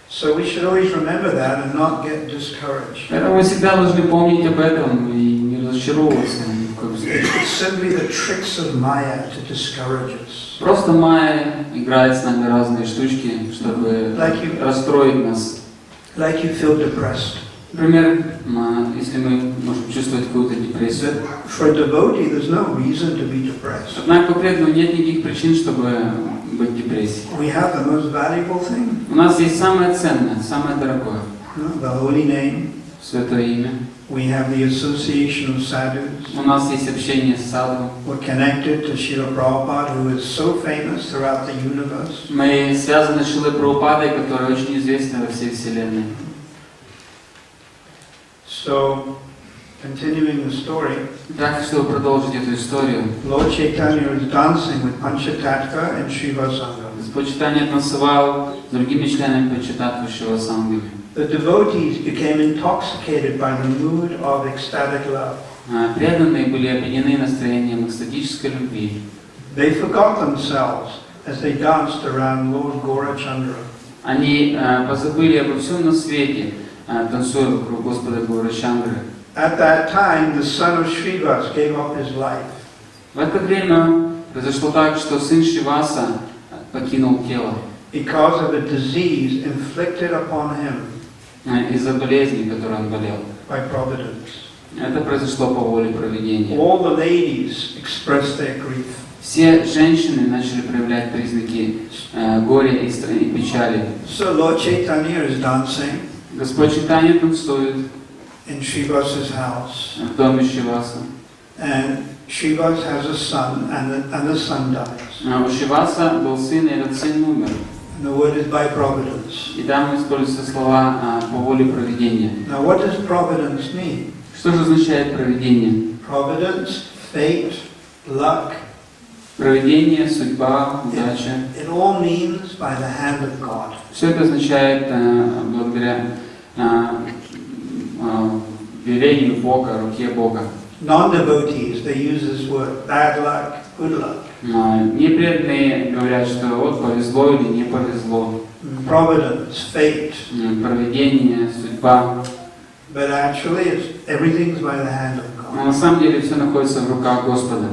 So we should always remember that and not get discouraged. Поэтому мы всегда должны помнить об этом и не разочаровываться ни в коем случае. It's simply the tricks of Maya to discourage us. Просто Майя играет с нами разные штучки, чтобы расстроить нас. Like you feel depressed. Например, если мы можем чувствовать какую-то депрессию. For a devotee, there's no reason to be depressed. Однако по преданному нет никаких причин, чтобы быть в депрессии. We have the most valuable thing. У нас есть самое ценное, самое дорогое. The holy name. Святое имя. We have the association of sadhus. У нас есть общение с саду. We're connected to Srila Prabhupada, who is so famous throughout the universe. Мы связаны с Шрилой Прабхупадой, который очень известен во всей Вселенной. So, continuing the story, Так, чтобы продолжить эту историю, Lord Chaitanya was dancing with Panchatattva and Shривas Sangha. Господь Чайтанья танцевал с другими членами Панчататтвы Шрила Сангхи. The devotees became intoxicated by the mood of ecstatic love. Преданные были опьянены настроением экстатической любви. They forgot themselves as they danced around Lord Gaurachandra. Они позабыли обо всем на свете, танцуя вокруг Господа Гаурачандры. At that time, the son of Srivas gave up his life. В это время произошло так, что сын Шриваса покинул тело Because of a disease inflicted upon him из-за болезни, которой он болел. by providence. Это произошло по воле провидения. All the ladies expressed their grief. Все женщины начали проявлять признаки горя и печали. So Lord Chaitanya is dancing Господь Чайтанья танцует in Srivas's house, в доме Шриваса. and Srivas has a son, and the son dies. У Шриваса был сын, и этот сын умер. And the word is by providence. И там используются слова по воле провидения. Now, what does providence mean? Что же означает провидение? Providence, fate, luck. Провидение, судьба, удача. It all means by the hand of God. Все это означает благодаря велению Бога, руке Бога. Non-devotees, they use this word, bad luck, good luck. Непреданные говорят, что вот повезло или не повезло. Providence, fate. Провидение, судьба. But actually, everything's by the hand of Но God. на самом деле все находится в руках Господа.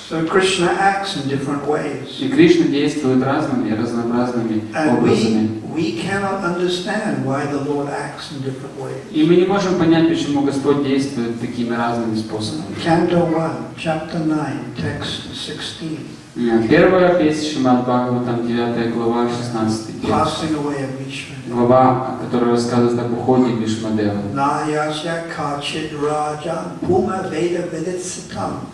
So Krishna acts in different ways. И Кришна действует разными, разнообразными And образами. we cannot understand why the Lord acts in different ways. И мы не можем понять, почему Господь действует такими разными способами. Canto 1, chapter 9, text 16. Первая песня Шримад Бхагаватам, 9 глава, 16 текст. Passing away of Vishnu. Глава, которая рассказывает об уходе Вишмадева. Nayasya kachit rajan puma veda viditsitam.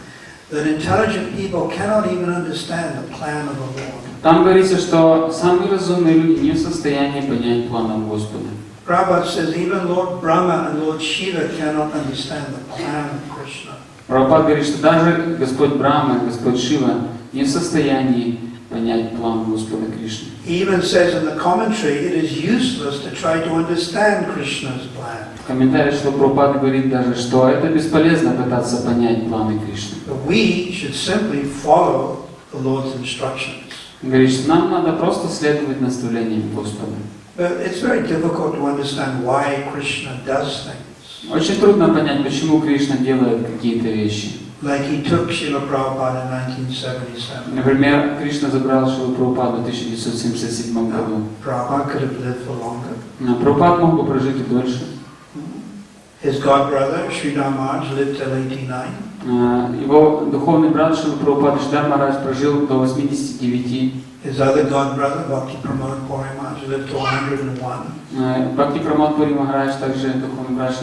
That intelligent people cannot even understand the plan of the Lord. Там говорится, что самые разумные люди не в состоянии понять планов Господа. Prabhupada says even Lord Brahma and Lord Shiva cannot understand the plan of Krishna. Прабхупада говорит, что даже Господь Брахма и Господь Шива не в состоянии понять план Господа Кришны. He even says in the commentary it is useless to try to understand Krishna's plan. В комментариях Шрила Прабхупада говорит даже, что это бесполезно пытаться понять планы Кришны. But we should simply follow the Lord's instructions. Говорит, что нам надо просто следовать наставлениям Господа. But it's very difficult to understand why Krishna does things. Очень трудно понять, почему Кришна делает какие-то вещи. Like he took Srila Prabhupada in 1977. Например, Кришна забрал Шрилу Прабхупаду в 1977 году. Prabhupada could have lived for longer. Прабхупад мог бы прожить и дольше. His godbrother, Sridhar Maharaj, lived till 89. Его духовный брат Шрила Прабхупада Шридар Махарадж прожил до 89. His other godbrother, Bhakti Pramod Puri Maharaj, lived to 101. Бхакти Прамод Пури Махарадж, также духовный брат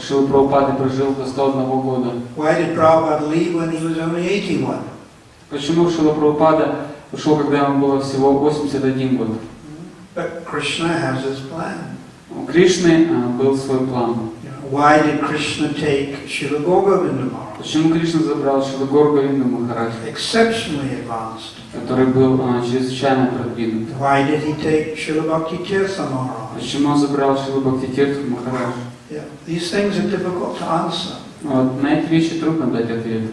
Шрилы Прабхупады, прожил до 101 года. Why did Prabhupada leave when he was only 81? Почему Шрила Прабхупада ушел, когда ему было всего 81 год? But Krishna has his plan. У Кришны был свой план. Why did Krishna take Srila Govinda Maharaj? Почему Кришна забрал Шрилу Говинду Махарадж, Exceptionally advanced. который был чрезвычайно продвинут? Why did he take Srila Bhakti Tirtha Maharaj? Почему он забрал Шрилу Бхактитиртху Махарадж? Yeah. These things are difficult to answer. Вот, на эти вещи трудно дать ответ.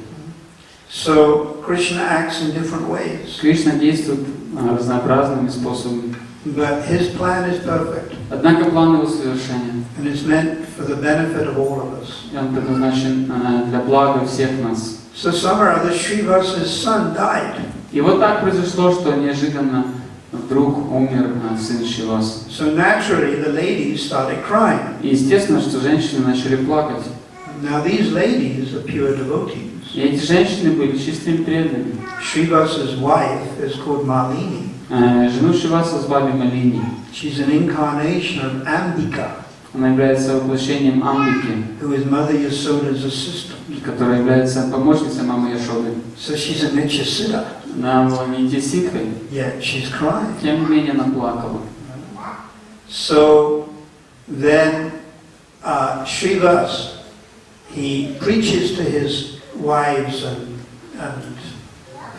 So Krishna acts in different ways. Кришна действует разнообразными способами. But his plan is perfect. Однако план его совершенен. And it's meant for the benefit of all of us. И он предназначен для блага всех нас. So somewhere or other, Srivas's son died. И вот так произошло, что неожиданно вдруг умер сын Шриваса. So naturally, the ladies started crying. И естественно, что женщины начали плакать. Now these ladies are pure devotees. И эти женщины были чистыми преданными. Srivas's wife is called Malini. Жену Шриваса звали Малини. She's an incarnation of Ambika. Она является воплощением Амбики, who is Mother Yasoda's assistant. которая является помощницей мамы Яшоды. So she's a Nityasiddha, Она была нитисидхой, yet she's crying. тем не менее она плакала. So then Shrivas, he preaches to his wives and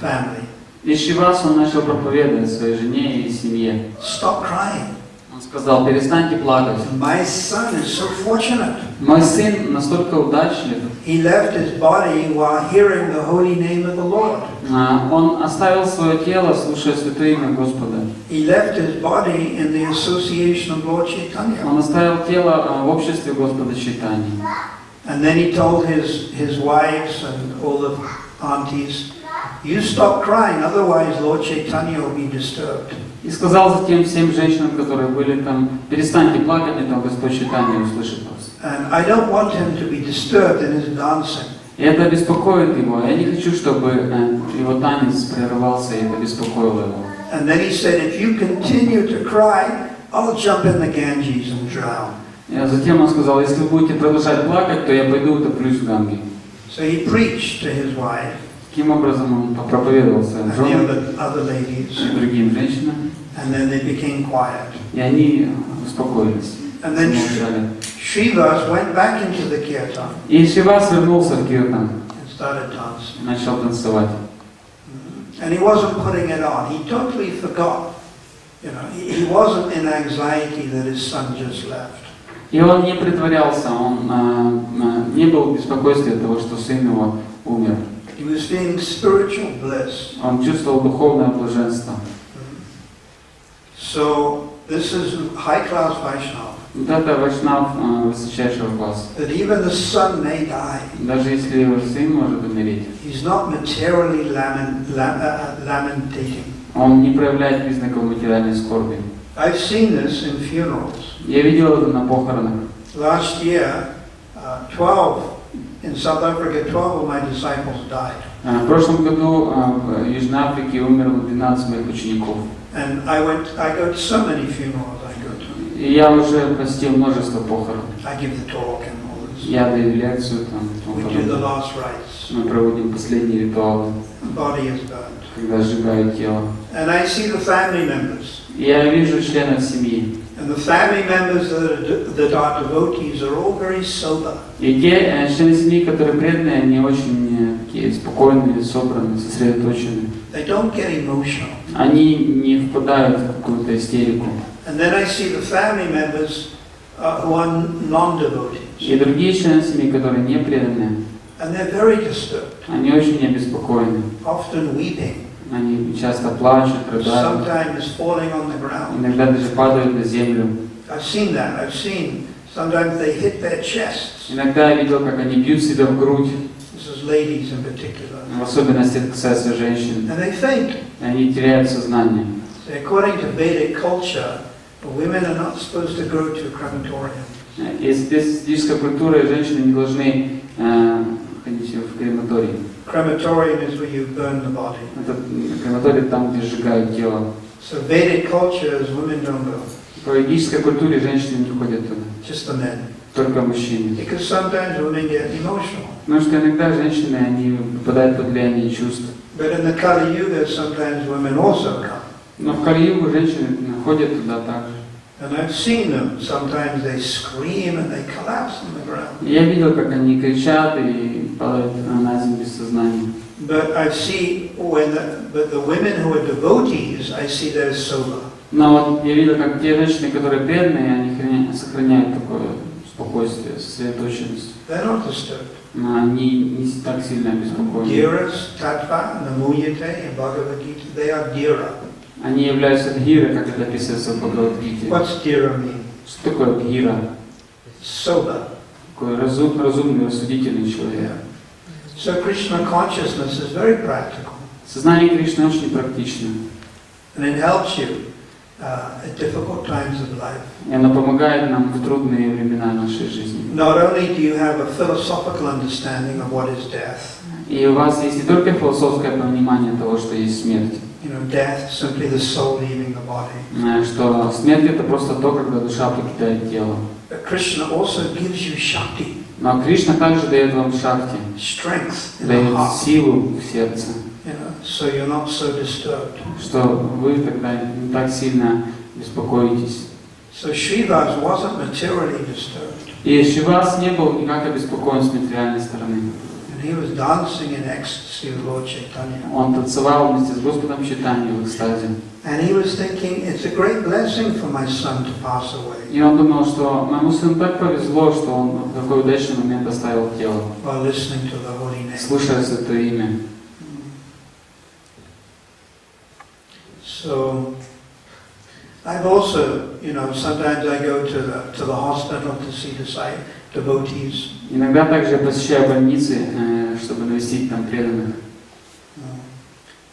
family. И Шривас он начал проповедовать своей жене и семье. Stop crying. Он сказал: перестаньте плакать. My son is so fortunate. Мой сын настолько удачлив. He left his body while hearing the holy name of the Lord. Он оставил свое тело, слушая Святое Имя Господа. He left his body in the association of Lord Chaitanya. Он оставил тело в обществе Господа Чайтаньи. And then he told his wives and all the aunties, you stop crying, otherwise Lord Chaitanya will be disturbed. И сказал затем всем женщинам, которые были там: перестаньте плакать, не то Господь Чайтанья услышит вас. And I don't want him to be disturbed in his dancing. И это беспокоит его. Я не хочу, чтобы его танец прерывался, и это беспокоило его. And then he said, if you continue to cry, I'll jump in the Ganges and drown. И затем он сказал: если вы будете продолжать плакать, то я пойду утоплюсь в Ганге. So he preached to his wife Таким образом он проповедовал своим and женам the other ladies, и другим женщинам, and then they became quiet. и они успокоились. And then Молчали. Shrivas went back into the kirtan И Шривас вернулся в Киртан and started dancing. и начал танцевать. And he wasn't putting it on. He totally forgot. You know, he wasn't in anxiety that his son just left. И он не притворялся, он не был в беспокойстве от того, что сын его умер. He was feeling spiritual bliss. Он чувствовал духовное блаженство. So this is high-class Vaishnava. Вот это вайшнав высочайшего класса. That even the son may die. Даже если его сын может умереть, He's not materially lamentating. он не проявляет признаков материальной скорби. I've seen this in funerals. Я видел это на похоронах. Last year, 12 in South Africa, 12 of my disciples died. В прошлом году в Южной Африке умерло 12 моих учеников. And I go to so many funerals I go to. И я уже посетил множество похорон. I give the talk and all this. Я даю лекцию, там, We do the last rites. мы проводим последние ритуалы, The body is burned. когда сжигают тело. And I see the family members. И я вижу членов семьи. And the family members that are devotees are all very sober. И те члены семьи, которые преданные, они очень такие спокойные, собранные, сосредоточенные. They don't get emotional. Они не впадают в какую-то истерику. And then I see the family members who are non-devotees. И другие члены семьи, которые не преданные, And they're very disturbed, они очень обеспокоены. often weeping, Они часто плачут, рыдают, sometimes falling on the ground. иногда даже падают на землю. I've seen that. I've seen sometimes they hit their chests. Иногда я видел, как они бьют себя в грудь, This is ladies in particular. в особенности это касается женщин. And they faint. И они теряют сознание. So according to Vedic culture, women are not supposed to go to a crematorium. Из эстетической культуры женщины не должны ходить в крематорий. Crematorium is where you burn the body. Это крематорий там, где сжигают тело. So Vedic culture is women don't go, По ведической культуре женщины не ходят туда, just the men. только мужчины. Because sometimes women get emotional. Потому что иногда женщины, они попадают под влияние чувств. But in the Kali Yuga, sometimes women also come. Но в Кали-югу женщины ходят туда также. And I've seen them. Sometimes they scream and they collapse on the ground. Я видел, как они кричат и падают на землю без сознания. But I see but the women who are devotees, I see they're sober. Но вот я видел, как те женщины, которые преданные, они сохраняют такое спокойствие, сосредоточенность. They're not disturbed. Но они не так сильно обеспокоены. Dhiras, Tattva, Namuyate, and Bhagavad Gita, they are dhira. Они являются дхирой, как это описывается в Бхагавад-гите. What's dhira mean? Что такое дхира? Sober. Такой разумный, рассудительный человек. Yeah. So Krishna consciousness is very practical. Сознание Кришны очень практично. And it helps you at difficult times of life. И оно помогает нам в трудные времена нашей жизни. Not only do you have a philosophical understanding of what is death, И у вас есть не только философское понимание того, что есть смерть, death simply the soul leaving the body. Что смерть это просто то, когда душа покидает тело. But Krishna also gives you shakti, Но Кришна также дает вам шакти, strength in the дает heart, силу в сердце, so you're not so disturbed. что вы тогда не так сильно беспокоитесь. So Shrivas wasn't materially disturbed. И Шривас не был никак обеспокоен с материальной стороны. And he was dancing in ecstasy with Lord Chaitanya. Он танцевал вместе с Господом Чайтаньей в экстазе. And he was thinking, it's a great blessing for my son to pass away. И он думал, что моему сыну так повезло, что он в такой удачный момент оставил тело, While listening to the holy name. слушая Святое Имя. So I've also, sometimes I go to the hospital to see the devotees. Иногда также я посещаю больницы, чтобы навестить там преданных.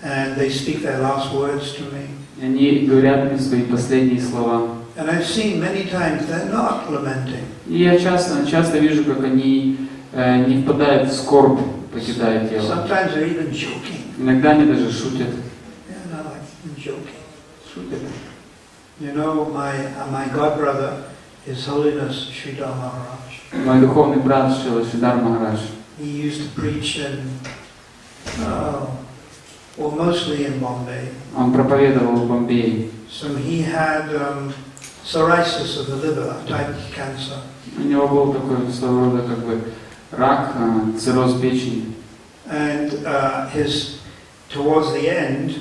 And they speak their last words to me. И они говорят мне свои последние слова. And I've seen many times they're not lamenting. И я часто вижу, как они не впадают в скорбь, покидая тело. Sometimes they're even joking. Иногда они даже шутят. Yeah, they're like joking. Шутят. My godbrother, His Holiness Sridhar Maharaj. Мой духовный брат Шридар Махарадж. He used to preach mostly in Bombay. Он проповедовал в Бомбее. So he had psoriasis of the liver, type of cancer. У него был такой своего рода как бы рак, цирроз печени. And towards the end,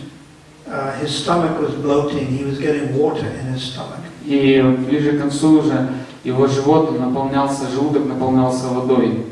his stomach was bloating. He was getting water in his stomach. И ближе к концу уже его желудок наполнялся водой.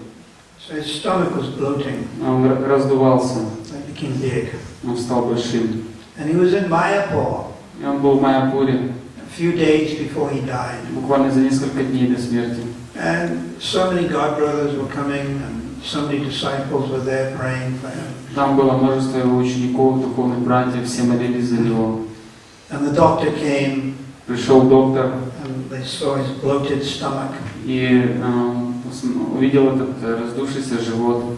So his stomach was bloating. Он раздувался. It became big. Он стал большим. And he was in Mayapur. И он был в Майяпуре. A few days before he died. Буквально за несколько дней до смерти. And so many godbrothers were coming, and so many disciples were there praying for him. Там было множество его учеников, духовных братьев, все молились за него. And the doctor came. Пришел доктор. And they saw his bloated stomach. И увидел этот раздувшийся живот.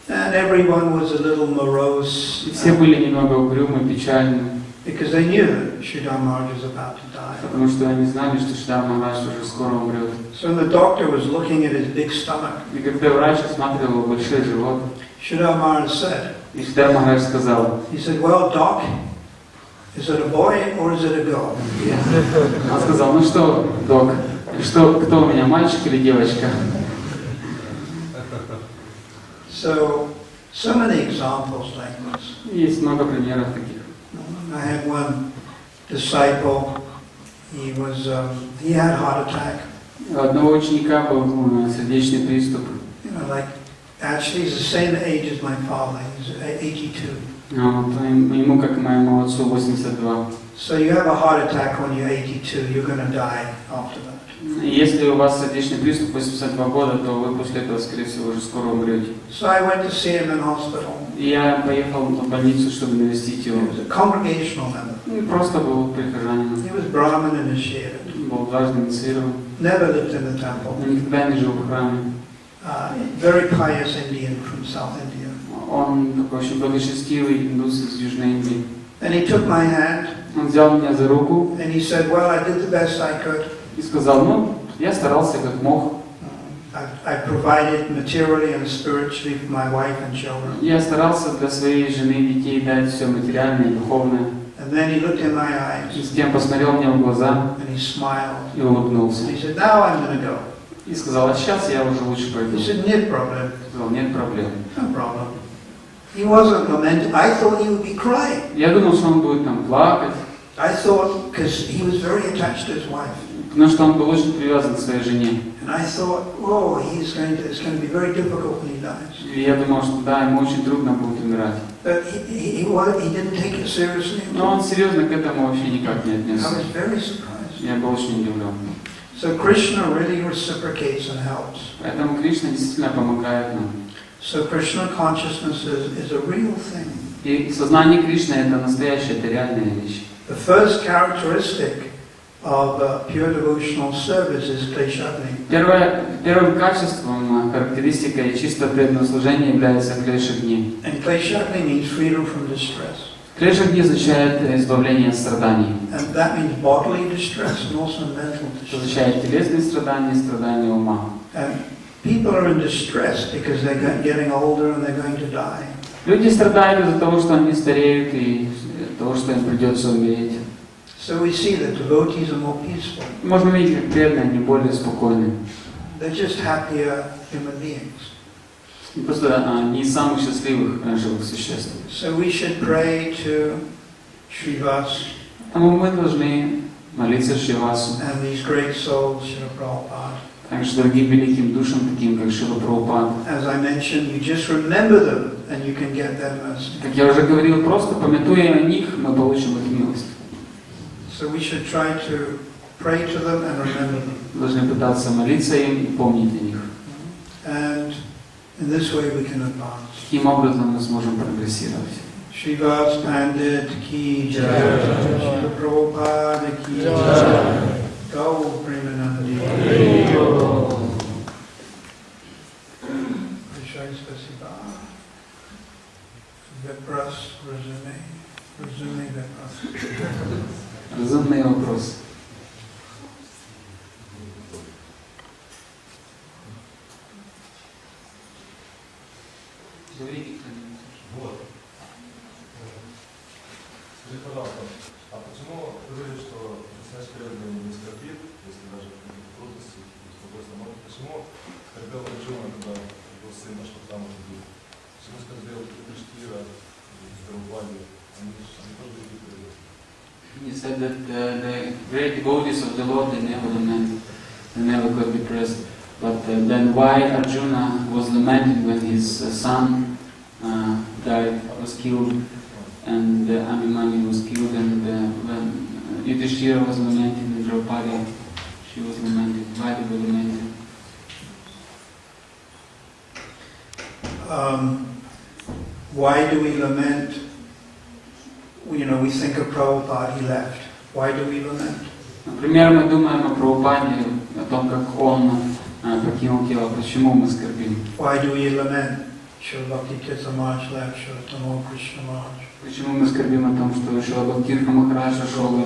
And everyone was a little morose. И все были немного угрюмы, печальны. Because they knew that Sridhar Maharaj was about to die. Потому что они знали, что Шридар Махарадж уже скоро умрет. So the doctor was looking at his big stomach. И когда врач осматривал его большой живот, Sridhar Maharaj said, и Шридар Махарадж сказал, he said, well, doc, is it a boy or is it a girl? Он сказал, ну что, док, кто у меня, мальчик или девочка? So many examples like this. Есть много примеров таких. I had one disciple, he had heart attack. У одного ученика был сердечный приступ. Actually he's the same age as my father, he's 82. Ему, как моему отцу, 82. So you have a heart attack when you're 82, you're going to die after that. Если у вас сердечный приступ 82 года, то вы после этого, скорее всего, уже скоро умрете. So I went to see him in hospital. И я поехал в больницу, чтобы навестить его. He was a congregational member. Просто был прихожанином. He was Brahmin initiated. Был дважды инициирован. Never lived in the temple. Никогда не жил в храме. Very pious Indian from South India. Он такой очень благочестивый индус из Южной Индии. And he took my hand. Он взял меня за руку. And he said, well, I did the best I could. И сказал, я старался как мог. I provided materially and spiritually for my wife and children. Я старался для своей жены и детей дать все материальное и духовное. And then he looked in my eyes. И затем посмотрел мне в глаза. And he smiled. И улыбнулся. And he said, now I'm going to go. И сказал, а сейчас я уже лучше пойду. He said, нет проблем. Сказал, нет проблем. No problem. He wasn't lamenting. I thought he would be crying. Я думал, что он будет там плакать. I thought, because he was very attached to his wife. Потому что он был очень привязан к своей жене. And I thought, oh, it's going to be very difficult when he dies. И я думал, что да, ему очень трудно будет умирать. But he didn't take it seriously. Но он серьезно к этому вообще никак не I отнесся. was very surprised. Я был очень удивлен. So Krishna really reciprocates and helps. Поэтому Кришна действительно помогает нам. So Krishna consciousness is a real thing. И сознание Кришны это настоящая, это реальная вещь. The first characteristic of pure devotional service is kleshagni. Первым качеством, характеристикой чистого преданного служения является клешагни. And kleshagni means freedom from distress. Три шаги означает избавление от страданий. And that means bodily distress and also mental Это distress. означает телесные страдания и страдания ума. And people are in distress because they're getting older and they're going to die. Люди страдают из-за того, что они стареют и того, что им придется умереть. So we see that devotees are more peaceful. Можно видеть, как преданные, они более спокойны. They're just happier human beings. И просто они из самых счастливых живых существ. So we should pray to Шривас Поэтому мы должны молиться Шривасу, and these great souls, Шрилы Прабхупады. также другим великим душам, таким как Шрила Прабхупада. As I mentioned, you just remember them and you can get their mercy. Как я уже говорил, просто памятуя о них, мы получим их милость. So we should try to pray to them and remember them. Должны пытаться молиться им и помнить о них. And in this way we can advance. Таким образом мы сможем прогрессировать. Шривас пандит ки джай, Шрила Прабхупады ки джай, Гоу Примананди. Большое спасибо. Вопрос, разумный вопрос. Разумный вопрос. Вот. Скажи, пожалуйста, а почему вы говорите, что настоящий преданный не скорбит, если даже какие-то трудности, почему скорбел Арджуна, когда был сын, что там может быть? Почему скорбел Юдхиштхира, Прабхупады? Они тоже были преданные. He said that the great devotees of the Lord, they never lament, they never got depressed. But then why Arjuna was lamented when his son died, was killed, and Abhimanyu was killed, and when Yudhishthira was lamented, and Draupadi, she was lamented. Why they were lamented? Why do we lament? You know, we think of Prabhupada, he left. Why do we lament? Например, мы думаем о Прабхупаде, о том, как он покинул тело. Почему мы скорбим? Why do we lament? Srila Bhakti Tirtha Maharaj left, Srila Tamo Krishna Maharaj. Почему мы скорбим о том, что Шрила Бхактирха Махарадж ушел,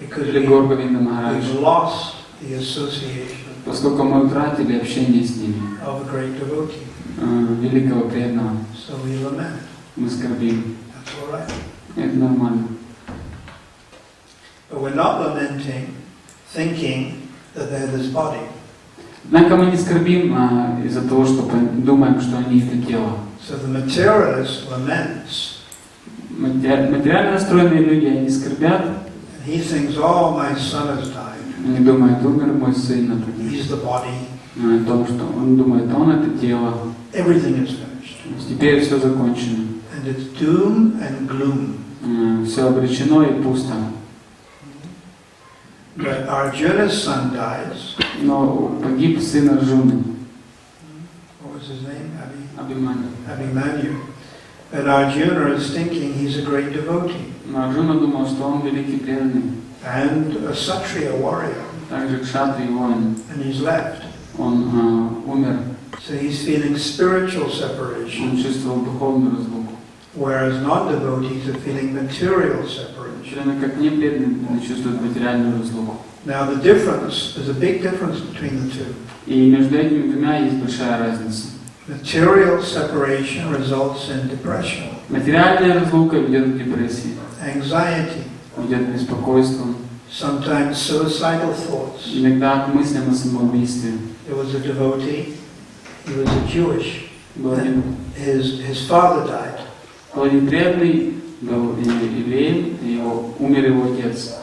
или Гор Говинда Махарадж? We've lost the association Поскольку мы утратили общение с ними, of a great devotee. великого преданного, So we lament. мы скорбим. That's all right. Это нормально. But we're not lamenting, thinking that they're this body. Однако мы не скорбим из-за того, что думаем, что они это тело. So the materialist laments. Материально настроенные люди, они скорбят. And he thinks, oh, my son has died. Они думают, умер мой сын, например. He's the body. О том, что он думает, он это тело. Everything is finished. Теперь все закончено. And it's doom and gloom. Все обречено и пусто. But Arjuna's son dies. Но погиб сын Арджуны. What was his name? Абхиманью. Abhimanyu. And Arjuna is thinking he's a great devotee. Но Арджуна думал, что он великий преданный. And a Kshatriya warrior. Также кшатрий воин. And he's left. Он умер. So he's feeling spiritual separation. Он чувствовал духовную разлуку. Whereas non-devotees are feeling material separation. Члены как не преданные чувствуют материальную разлуку. Now the difference, there's a big difference between the two. И между этими двумя есть большая разница. Material separation results in depression, Материальная разлука ведет к депрессии, anxiety, ведет к беспокойству, sometimes suicidal thoughts. иногда к мыслям о самоубийстве. There was a devotee, he was a Jewish, Был один his father died. преданный, был евреем, и умер его отец.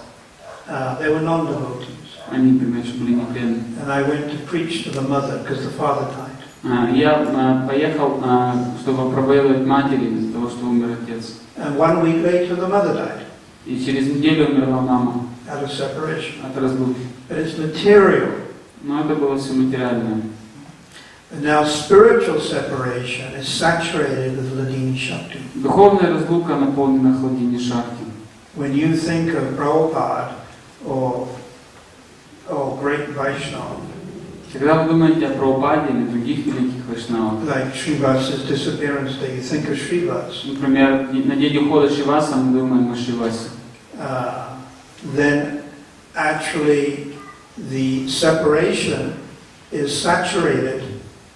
They were non-devotees. Они, например, были не преданные. And I went to preach to the mother because the father died. Я поехал, чтобы проповедовать матери из-за того, что умер отец. And 1 week later the mother died И через неделю умерла мама out of separation. от разлуки. But it's material. Но это было все материальное. And now spiritual separation is saturated with Ladini Shakti. Духовная разлука наполнена хладини шакти. When you think of Prabhupada or great Vaishnava, Когда вы думаете о Прабхупаде или других великих вайшнавах, like Shrivas's disappearance day, you think of Shrivas, например, на день ухода Шриваса мы думаем о Шривасе, then actually the separation is saturated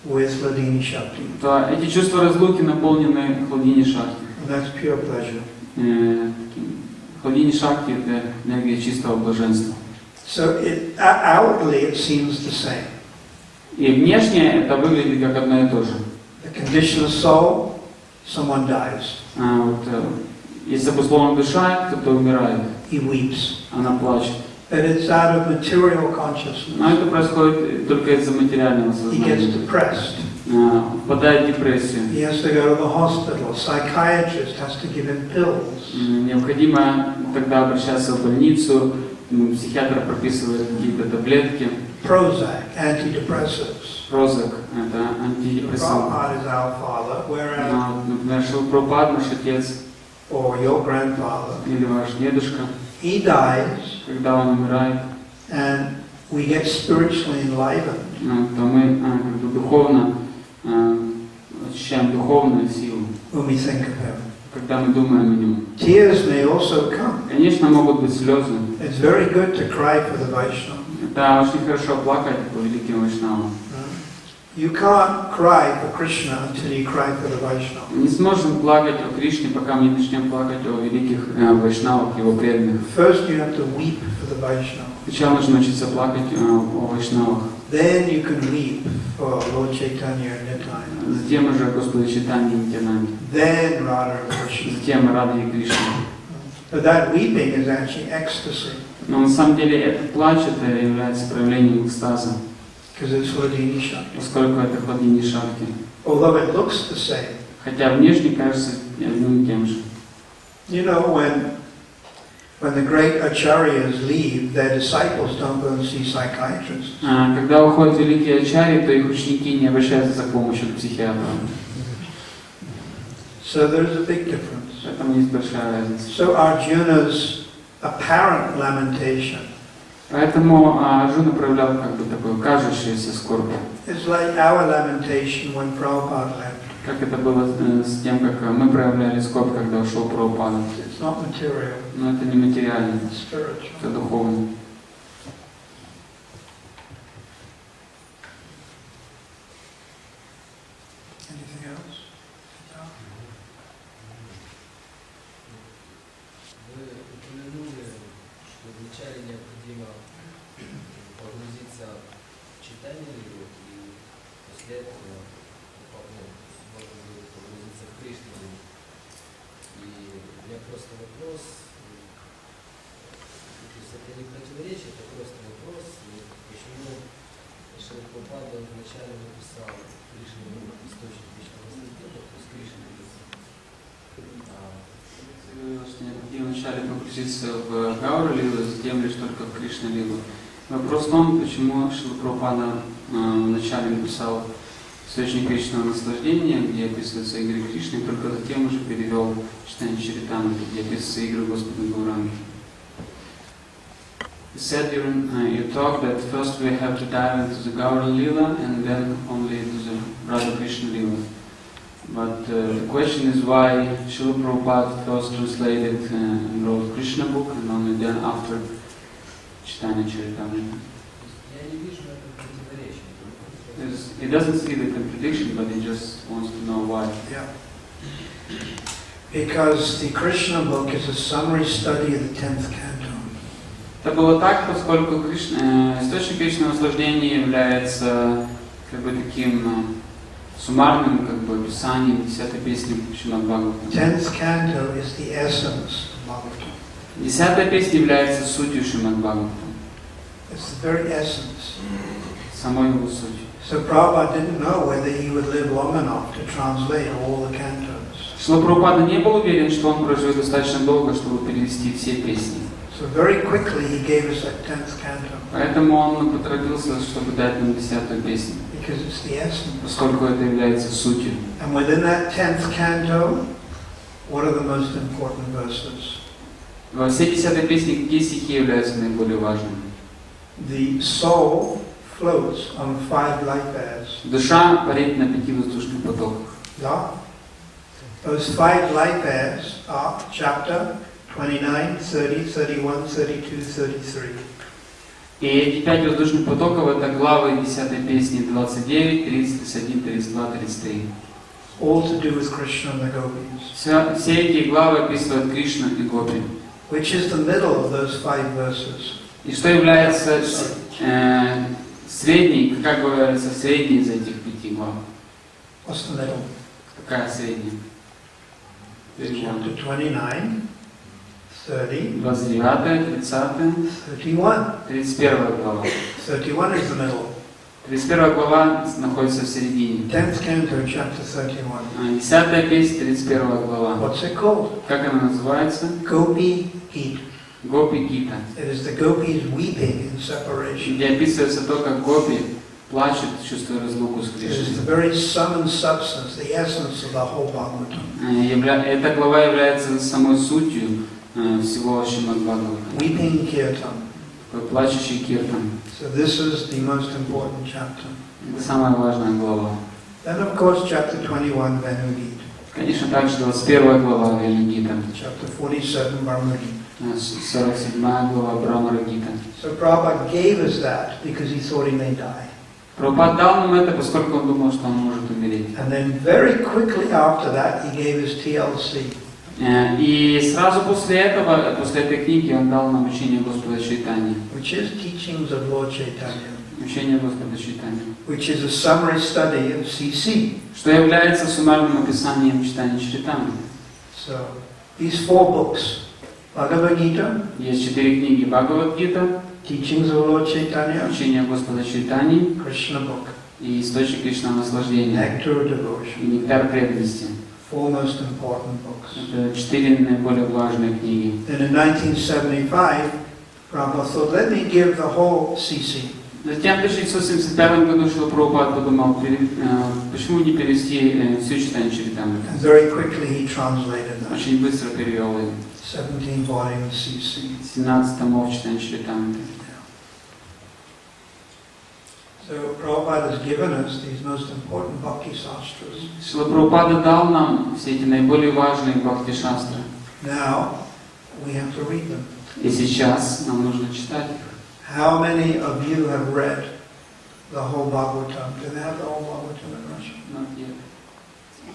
with Hladini Shakti. то эти чувства разлуки наполнены Хладини Шакти. And that's pure pleasure. Хладини Шакти — это энергия чистого блаженства. So outwardly it seems the same. И внешне это выглядит как одно и то же. The condition of soul, someone dies. Если обусловлена душа, кто-то умирает, He weeps. она плачет. But it's out of material consciousness. Но это происходит только из-за материального He gets сознания. depressed. Впадает в депрессию. He has to go to the hospital. A psychiatrist has to give him pills. Необходимо тогда обращаться в больницу, психиатр прописывает какие-то таблетки. Prozac, antidepressants. Прозак — это антидепрессант. Prabhupada is our father, whereas, Например, Шрила Прабхупада, наш отец, or your grandfather, или ваш дедушка, he dies, когда он умирает, and we get spiritually enlivened. то мы как бы духовно ощущаем духовную силу, When we think of him. когда мы думаем о нем. Tears may also come. Конечно, могут быть слезы. It's very good to cry for the Vaishnava. Это очень хорошо плакать по великим вайшнавам. You can't cry for Krishna until you cry for the Vaishnava. Мы не сможем плакать о Кришне, пока мы не начнем плакать о великих вайшнавах, его преданных. First you have to weep for the Vaishnava. Сначала нужно учиться плакать о вайшнавах. Then you can weep for Lord Chaitanya and Nityananda. Затем уже Господа Чайтаньи и Нитянанди. Then Radha and Krishna. Затем Рада и Кришна. But that weeping is actually ecstasy. Но на самом деле этот плач это является проявлением экстаза, Because it's Hladini Shakti. поскольку это Хладини Шакти. Although it looks the same. Хотя внешне кажется одним и тем же. You know, when the great acharyas leave, their disciples don't go and see psychiatrists. Когда уходят великие ачарьи, то их ученики не обращаются за помощью к психиатру. So there's a big difference. Поэтому есть большая разница. So Arjuna's apparent lamentation Поэтому Арджуна проявлял как бы такую кажущуюся скорбь. is like our lamentation when Prabhupada left. Как это было с тем, как мы проявляли скорбь, когда ушел Прабхупада. It's not material, Но это не материально, it's spiritual. это духовно. Anything else? Вы упомянули, что вначале необходимо погрузиться в читание его, и после этого можно будет погрузиться в Кришну. И у меня просто вопрос, то есть это не противоречие, это просто вопрос, почему Шрила Прабхупада вначале написал Кришну источник вечного наслаждения, то есть Кришна Необходимо вначале погрузиться в Гауру Лилу, затем лишь только в Кришна Лилу. Вопрос в том, почему Шрила Прабхупада вначале написал источник вечного наслаждения, где описываются игры Кришны, и только затем уже перевел читание Чаритамрити, где описываются игры Господа Гауранги. You said during your talk that first we have to dive into the Gaura Lila and then only into the Radha Krishna Lila. But the question is why Srila Prabhupada first translated and wrote Krishna book and only then after Chaitanya Charitamrita. Я не вижу это противоречия. He doesn't see the contradiction, but he just wants to know why. Yeah. Because the Krishna book is a summary study of the 10th canto. Это было так, поскольку источник вечного наслаждения является как бы таким суммарным как бы описанием 10-й песни Шримад Бхагаватам. 10th canto is the essence of Bhagavatam. 10-я песня является сутью Шримад Бхагаватам, It's the very essence. самой его сутью. So Prabhupada didn't know whether he would live long enough to translate all the cantos. Шрила Прабхупада не был уверен, что он проживет достаточно долго, чтобы перевести все песни. So very quickly he gave us that 10th canto. Поэтому он поторопился, чтобы дать нам 10-ю песню, Because it's the essence. поскольку это является сутью. And within that 10th canto, what are the most important verses? Во всей 10-й песне какие стихи являются наиболее важными? The soul floats on 5 light bears. Душа парит на 5 воздушных потоках. Yeah? Those 5 light bears are chapter 29, 30, 31, 32, 33. И эти 5 воздушных потоков это главы 10 песни 29, 30, 31, 32, 33. All to do with Krishna and the gopis. Все эти главы описывают Кришну и Гопи. Which is the middle of those 5 verses? И что является средней, как говорится, средней из этих 5 глав? What's the middle? Какая средняя? Chapter 29, 30, 29, 30, 31. 31 глава. 31 is the middle. 31 глава находится в середине. 10th canto, chapter 31. 10 песня, 31 глава. What's it called? Как она называется? Gopi Gita. Гопи Гита. It is the gopis weeping in separation. Где описывается то, как гопи плачут, чувствуя разлуку с It is Кришной. the very sum and substance, the essence of the whole Bhagavatam. Эта глава является самой сутью всего Шримад Бхагаватам. Weeping kirtan. Такой плачущий киртан. So this is the most important chapter. Это самая важная глава. Then of course chapter 21, Venugita. Конечно, также 21 глава Венугита. Chapter 47, Brahmagita. 47 глава Брамара Гита. So Prabhupada gave us that because he thought he may die. Прабхупада дал нам это, поскольку он думал, что он может умереть. And then very quickly after that he gave us TLC. И сразу после этого, после этой книги, он дал нам учение Господа Чайтаньи. Which is teachings of Lord Chaitanya. Учение Господа Чайтаньи. Which is a summary study of CC. Что является суммарным описанием читания Чайтаньи. So these 4 books, Bhagavad Gita, Есть 4 книги Бхагавад-гита, Teachings of Lord Chaitanya, учение Господа Чайтаньи Krishna book, и источник личного наслаждения, Nectar of и Devotion. нектар преданности. 4 most important books. Это 4 наиболее важные книги. Then in 1975, Prabhupada thought, let me give the whole CC. Затем в 1975 году Шрила Прабхупада подумал, почему не перевести всю читание Чайтаньи. And very quickly he translated that. Очень быстро перевел ее. 17 volumes CC. 17 томов читания Чайтаньи. So Prabhupada has given us these most important bhakti sastras. Шрила Прабхупада дал нам все эти наиболее важные бхакти-шастры. Now we have to read them. И сейчас нам нужно читать их. How many of you have read the whole Bhagavatam? Do they have the whole Bhagavatam in Russian? Not yet.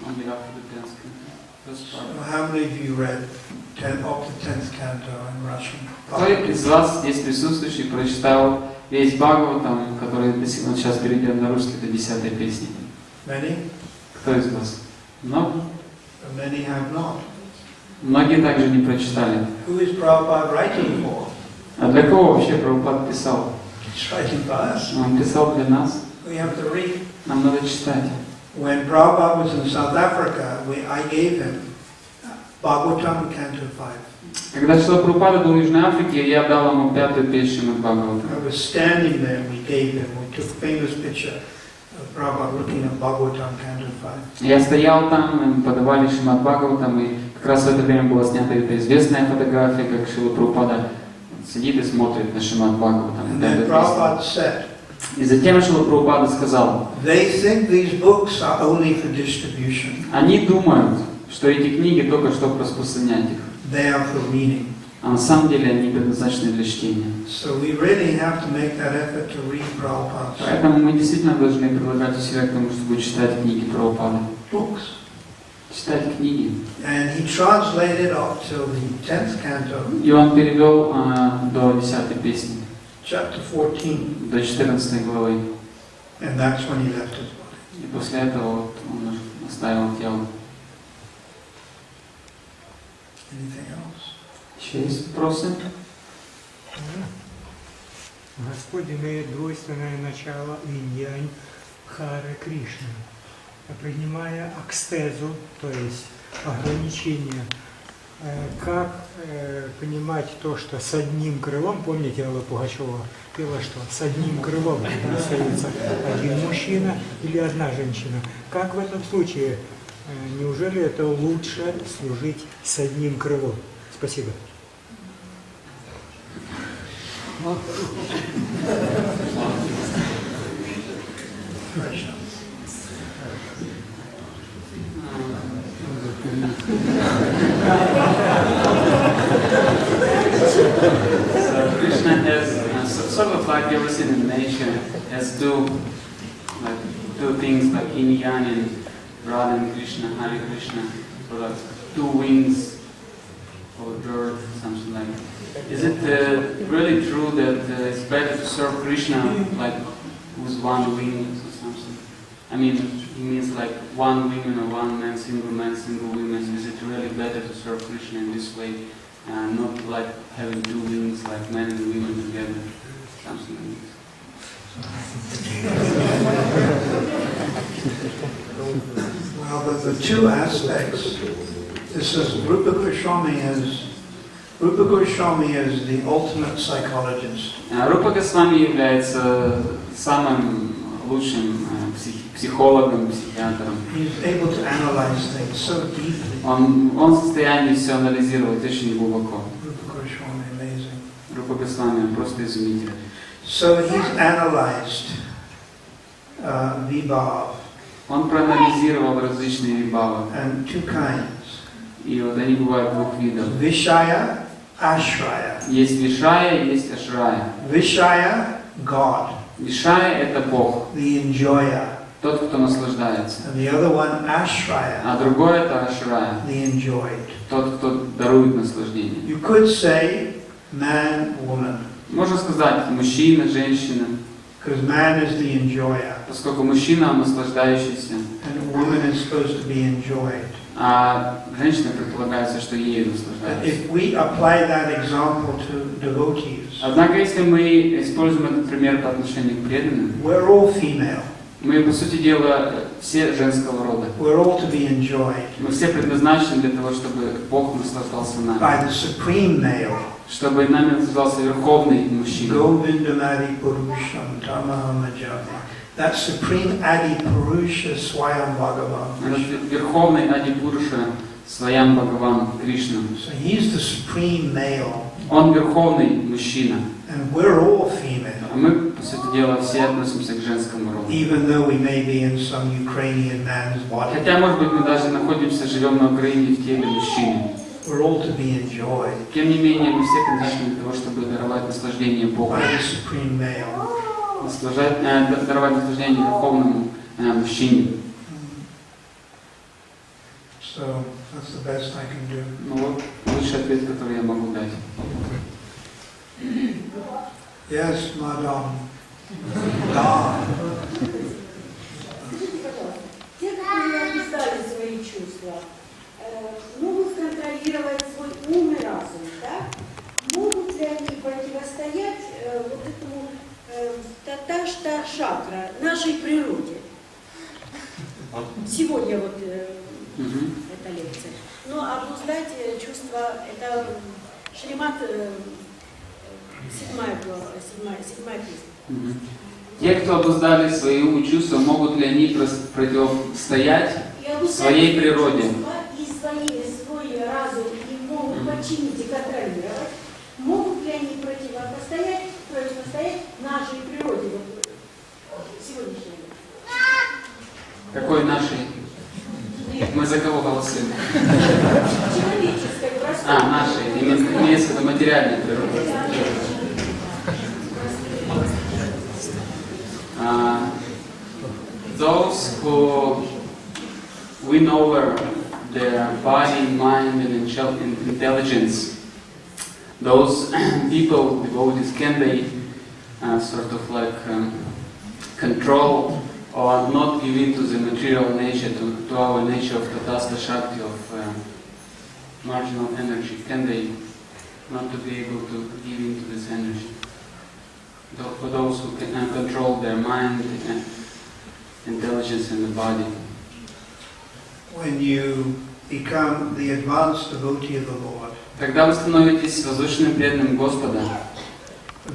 Only after the 10th canto. First part. So how many of you read up to 10th canto in Russian? Кто из вас здесь присутствующий прочитал весь Бхагаватам, который сейчас перейдет на русский, это 10-я песня? Many? Кто из вас? Много? Many have not. Многие также не прочитали. Who is Prabhupada writing for? А для кого вообще Прабхупада писал? He's writing for us. Он писал для нас. We have to read. Нам надо читать. When Prabhupada was in South Africa, I gave him Bhagavatam Canto 5. Когда Шрила Прабхупада был в Южной Африке, я дал ему 5-ю песню от Бхагавата. I was standing there, we gave him, we took a famous picture of Prabhupada looking at Bhagavatam Canto 5. Я стоял там, мы подавали Шримад Бхагаватам, и как раз в это время была снята эта известная фотография, как Шрила Прабхупада сидит и смотрит на Шримад Бхагаватам. And then Prabhupada said, И затем Шрила Прабхупада сказал, they think these books are only for distribution. они думают, что эти книги только чтобы распространять их, They are for reading. а на самом деле они предназначены для чтения. So we really have to make that effort to read Prabhupada's Поэтому мы действительно должны прилагать усилия к тому, чтобы читать книги Прабхупады. books. Читать книги. And he translated up till the 10th canto, И он перевел до 10-й песни, chapter 14, до 14 главы. and that's when he left his body. И после этого вот он оставил тело. Anything else? Еще есть вопросы? Господь имеет двойственное начало инь-янь Харе Кришны. Принимая акстезу, то есть ограничение, как понимать то, что с одним крылом, помните, Алла Пугачева пела, что с одним крылом остается один мужчина или одна женщина. Как в этом случае? Неужели это лучше служить с одним крылом? Спасибо. Krishna. So Krishna has sort of like everything in nature has two things like yin yang and Radha and Krishna, Hare Krishna, or like two wings or bird, something like that. Is it really true that it's better to serve Krishna like with one wing or something? I mean, he means like one woman or one man, single women. Is it really better to serve Krishna in this way, not like having two wings, like men and women together, something like this? Well, the two aspects. This is Rupa Goswami is the ultimate psychologist. Рупа Госвами является самым лучшим психологом, психиатром. He's able to analyze things so deeply. Он в состоянии все анализировать очень глубоко. Rupa Goswami, amazing. Рупа Госвами просто изумительный. So he's analyzed vibhav. Он проанализировал различные вибхавы. And two kinds. И вот они бывают двух видов. Vishaya, Ashraya. Есть вишая, есть ашрая. Vishaya, God, Вишая — это Бог, the enjoyer. тот, кто наслаждается. And the other one, Ashraya, А другой — это ашрая, the enjoyed. тот, кто дарует наслаждение. You could say man, woman, Можно сказать мужчина, женщина, because man is the enjoyer, поскольку мужчина он наслаждающийся, and woman is supposed to be enjoyed. а женщина предполагается, что ею But наслаждается. if we apply that example to devotees, Однако, если мы используем этот пример по отношению к преданным, we're all female. мы, по сути дела, все женского рода. We're all to be enjoyed Мы все предназначены для того, чтобы Бог наслаждался нами, by the supreme male. чтобы нами наслаждался Верховный Мужчина. Govindamadi Purusham Tamaham. That supreme Adi Purusha Swayam Bhagavan. Этот Верховный Ади Пуруша Своям Бхагаван Кришна. So he's the supreme male, Он Верховный Мужчина. and we're all female, А мы, по сути дела, все относимся к женскому роду. even though we may be in some Ukrainian man's body. Хотя, может быть, мы даже находимся, живем на Украине в теле мужчины. We're all to be enjoyed Тем не менее, мы все конечны для того, чтобы даровать наслаждение Богу. by the supreme male. Даровать наслаждение Верховному Мужчине. So that's the best I can do. Ну вот, лучший ответ, который я могу дать. Yes, madam. Da. Те, которые описали свои чувства, могут контролировать свой ум и разум, да? Могут ли они противостоять вот этому таташта шакра, нашей природе? Сегодня вот эта лекция. Но обуздать чувства, это Шримат, 7-я песня. Те, кто обуздали свои ум и чувства, могут ли они противостоять своей природе? И свой разум и могут подчинить и контролировать. Могут ли они противостоять нашей природе сегодняшней? Какой нашей? Мы за кого голосуем? Человеческой, простой. Нашей. Имеется в виду материальной природы. Those who win over their body, mind, and intelligence, those people, devotees, can they sort of like control or not give in to the material nature, to our nature of Tatastha Shakti, of marginal energy? Can they not to be able to give in to this energy? For those who can control their mind, intelligence, and the body. When you become the advanced devotee of the Lord, Когда вы становитесь возвышенным преданным Господа,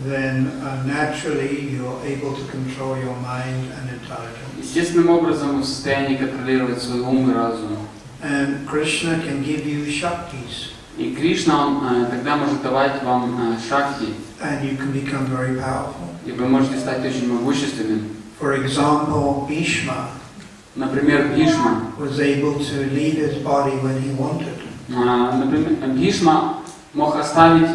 then naturally you're able to control your mind and intelligence. естественным образом вы в состоянии контролировать свой ум и разум. And Krishna can give you shaktis, И Кришна, он тогда может давать вам шакти, and you can become very powerful. и вы можете стать очень могущественным. For example, Bhishma Например, Бхишма. was able to leave his body when he wanted. Например, Бхишма мог оставить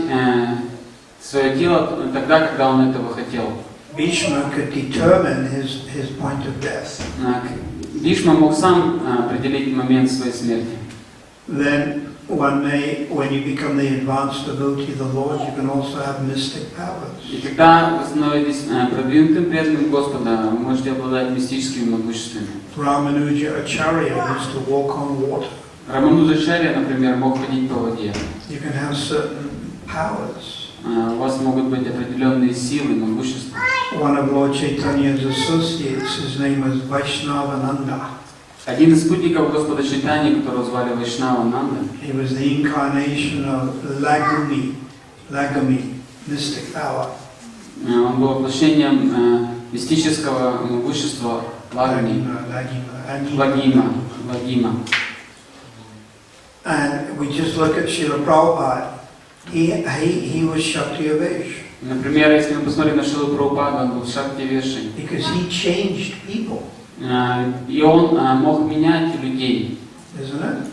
свое тело тогда, когда он этого хотел. Bhishma could determine his point of death. Бхишма мог сам определить момент своей смерти. Then one may, when you become the advanced devotee of the Lord, you can also have mystic powers. И когда вы становитесь продвинутым преданным Господа, вы можете обладать мистическими могуществами. Ramanuja Acharya used to walk on water. Рамануджачарья, например, мог ходить по воде. You can have certain powers. У вас могут быть определенные силы, могущества. One of Lord Chaitanya's associates, his name was Vaishnavananda. Один из спутников Господа Чайтаньи, которого звали Вайшнавананда, He was the incarnation of Lagami, mystic power. Он был воплощением мистического могущества Лагами, Лагима. And we just look at Srila Prabhupada. He was Shakti Avesh. Например, если мы посмотрим на Шрилу Прабхупаду, он был Шакти Вешей. Because he changed people. И он мог менять людей. Isn't it?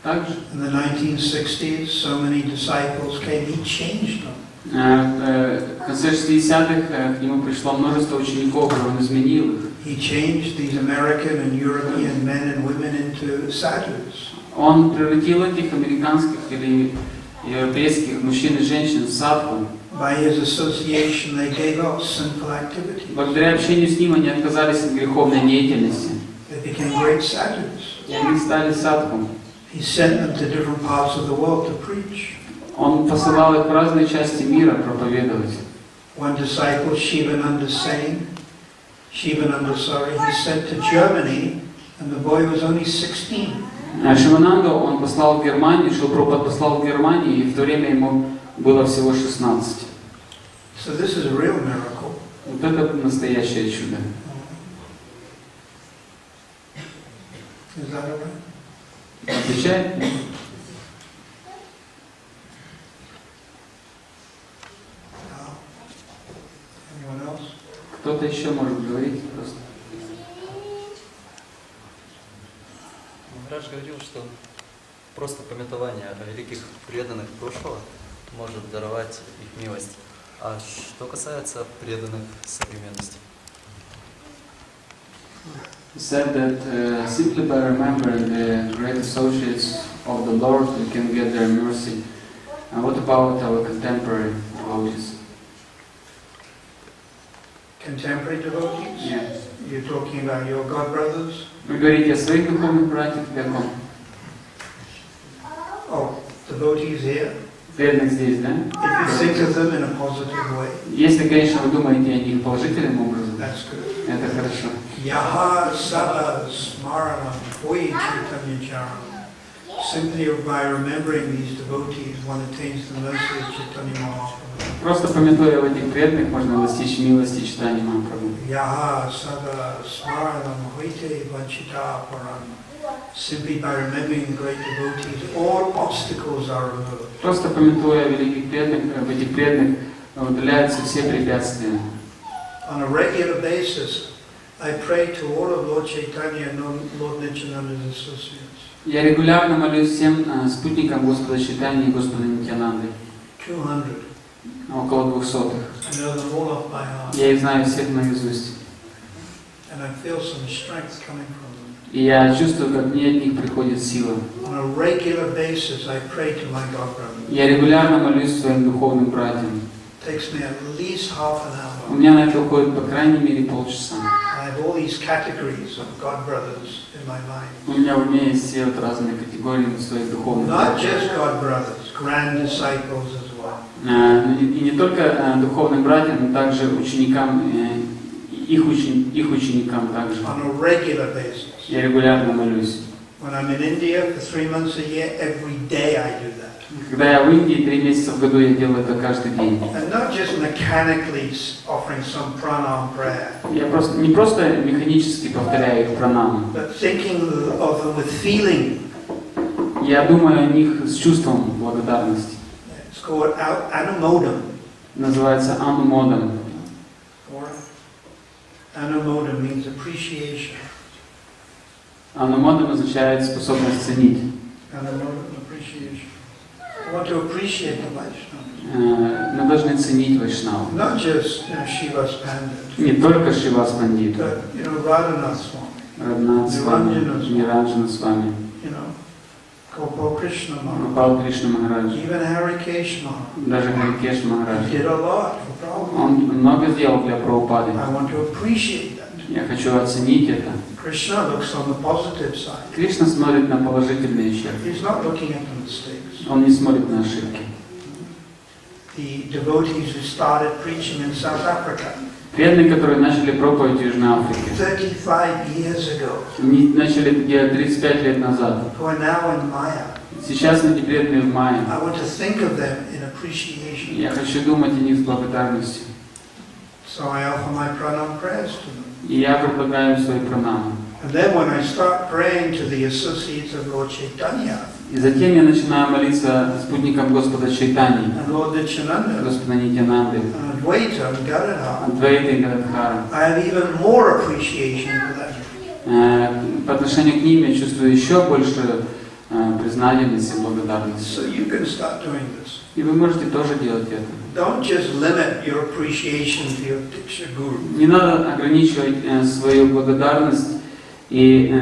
Также In the 1960s, so many disciples came, he changed them. в конце 60-х к нему пришло множество учеников, и он изменил их. He changed these American and European men and women into sadhus. Он превратил этих американских или европейских мужчин и женщин в садху. By his association, they gave up sinful activities. Благодаря общению с ним они отказались от греховной деятельности. They became great sadhus. И они стали садху. He sent them to different parts of the world to preach. Он посылал их в разные части мира проповедовать. One disciple, Shivananda, he sent to Germany, and the boy was only 16. Шивананду он послал в Германию, Шрила Прабхупада послал в Германию, и в то время ему было всего 16. So this is a real miracle. Вот это настоящее чудо. Is that all right? Отвечает? Anyone else? Кто-то еще может говорить просто. Махарадж говорил, что просто памятование о великих преданных прошлого может даровать их милость. А что касается преданных современности? He said that simply by remembering the great associates of the Lord, we can get their mercy. And what about our contemporary devotees? Contemporary devotees? Yeah. You're talking about your god brothers? Вы говорите о своих духовных братьях, как он? Oh, devotees here? Преданных здесь, да? If you think of them in a positive way, Если, конечно, вы думаете о них положительным образом, that's good. это хорошо. Yaha sada smaranam voi chaitanya charam. Simply by remembering these devotees, one attains the mercy of Chaitanya Mahaprabhu. Просто памятуя об этих преданных, можно достичь милости Чайтаньи Махапрабху. Yaha sada smaranam hoite vanchita param. Simply by remembering the great devotees, all obstacles are removed. Просто памятуя о великих преданных, об этих преданных, удаляются все препятствия. On a regular basis, I pray to all of Lord Chaitanya and Lord Nityananda's associates. Я регулярно молюсь всем спутникам Господа Чайтаньи и Господа Нитьянанды. 200. Около 200. I know them all off by heart. Я их знаю всех наизусть. And I feel some strength coming from them. И я чувствую, как мне от них приходит сила. On a regular basis, I pray to my God brothers. Я регулярно молюсь своим духовным братьям. It takes me at least half an У hour. меня на это уходит по крайней мере полчаса. I have all these categories of God brothers in my mind. У меня в уме есть все вот разные категории своих духовных Not братьев. just God brothers, grand disciples as well. И не только духовным братьям, но также ученикам, их ученикам также. On a regular basis. Я регулярно молюсь. When I'm in India for 3 months a year, every day I do that. Когда я в Индии 3 месяца в году, я делаю это каждый день. And not just mechanically offering some pranam prayer, Я не просто механически повторяю их пранамы. but thinking of them with feeling. Я думаю о них с чувством благодарности. It's called anumodam. Называется анумодам. Anumoda means appreciation. Анумодам означает способность ценить. Anumoda, appreciation. I want to appreciate the Vaishnavas. Мы должны ценить вайшнавов. Not just Shривас пандит, Не только Шривас пандит, but Radhanath Swami, Радханат Свами, Ниранджана Свами, Gopal Krishna Maharaj, Гопал Кришна Махарадж, even Harikesh Maharaj. даже Харикеш Махарадж. He did a lot for Prabhupada. Он много сделал для Прабхупады. I want to appreciate that. Я хочу оценить это. Krishna looks on the positive side. Кришна смотрит на положительные черты. He's not looking at the mistakes. Он не смотрит на ошибки. The devotees who started preaching in South Africa Преданные, которые начали проповедь в Южной Африке, 35 years ago, они начали где 35 лет назад. who are now in Maya, Сейчас эти преданные в мае. I want to think of them in appreciation. Я хочу думать о них с благодарностью. So I offer my pranam prayers to them. И я предлагаю им свои пранамы. And then when I start praying to the associates of Lord Chaitanya И затем я начинаю молиться спутникам Господа Чайтани, and Lord Nityananda Господа Нитянанды, and Advaita and Gadadhar, Адвайты и Гададхара. I have even more appreciation for them. По отношению к ним я чувствую еще больше признательности и благодарности. So you can start doing this. И вы можете тоже делать это. Don't just limit your appreciation to your Diksha Guru. Не надо ограничивать свою благодарность и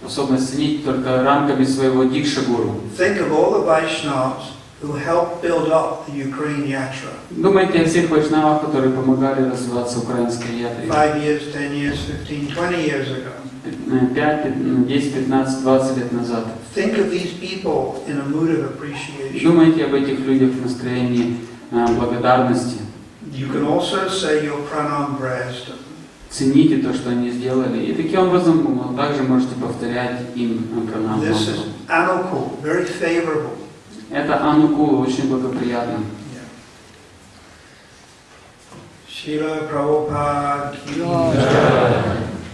способность ценить только рамками своего дикша-гуру. Think of all the Vaishnavas who helped build up the Ukraine Yatra. Думайте о всех вайшнавах, которые помогали развиваться украинской ятре. 5 years, 10 years, 15, 20 years ago. 5, 10, 15, 20 лет назад. Think of these people in a mood of appreciation. Думайте об этих людях в настроении благодарности. You can also say your pranam prayers to them. Цените то, что они сделали. И таким образом также можете повторять им пранам. This is anukul, very favorable. Это анукула, очень благоприятно. Шрилы Прабхупады ки джай.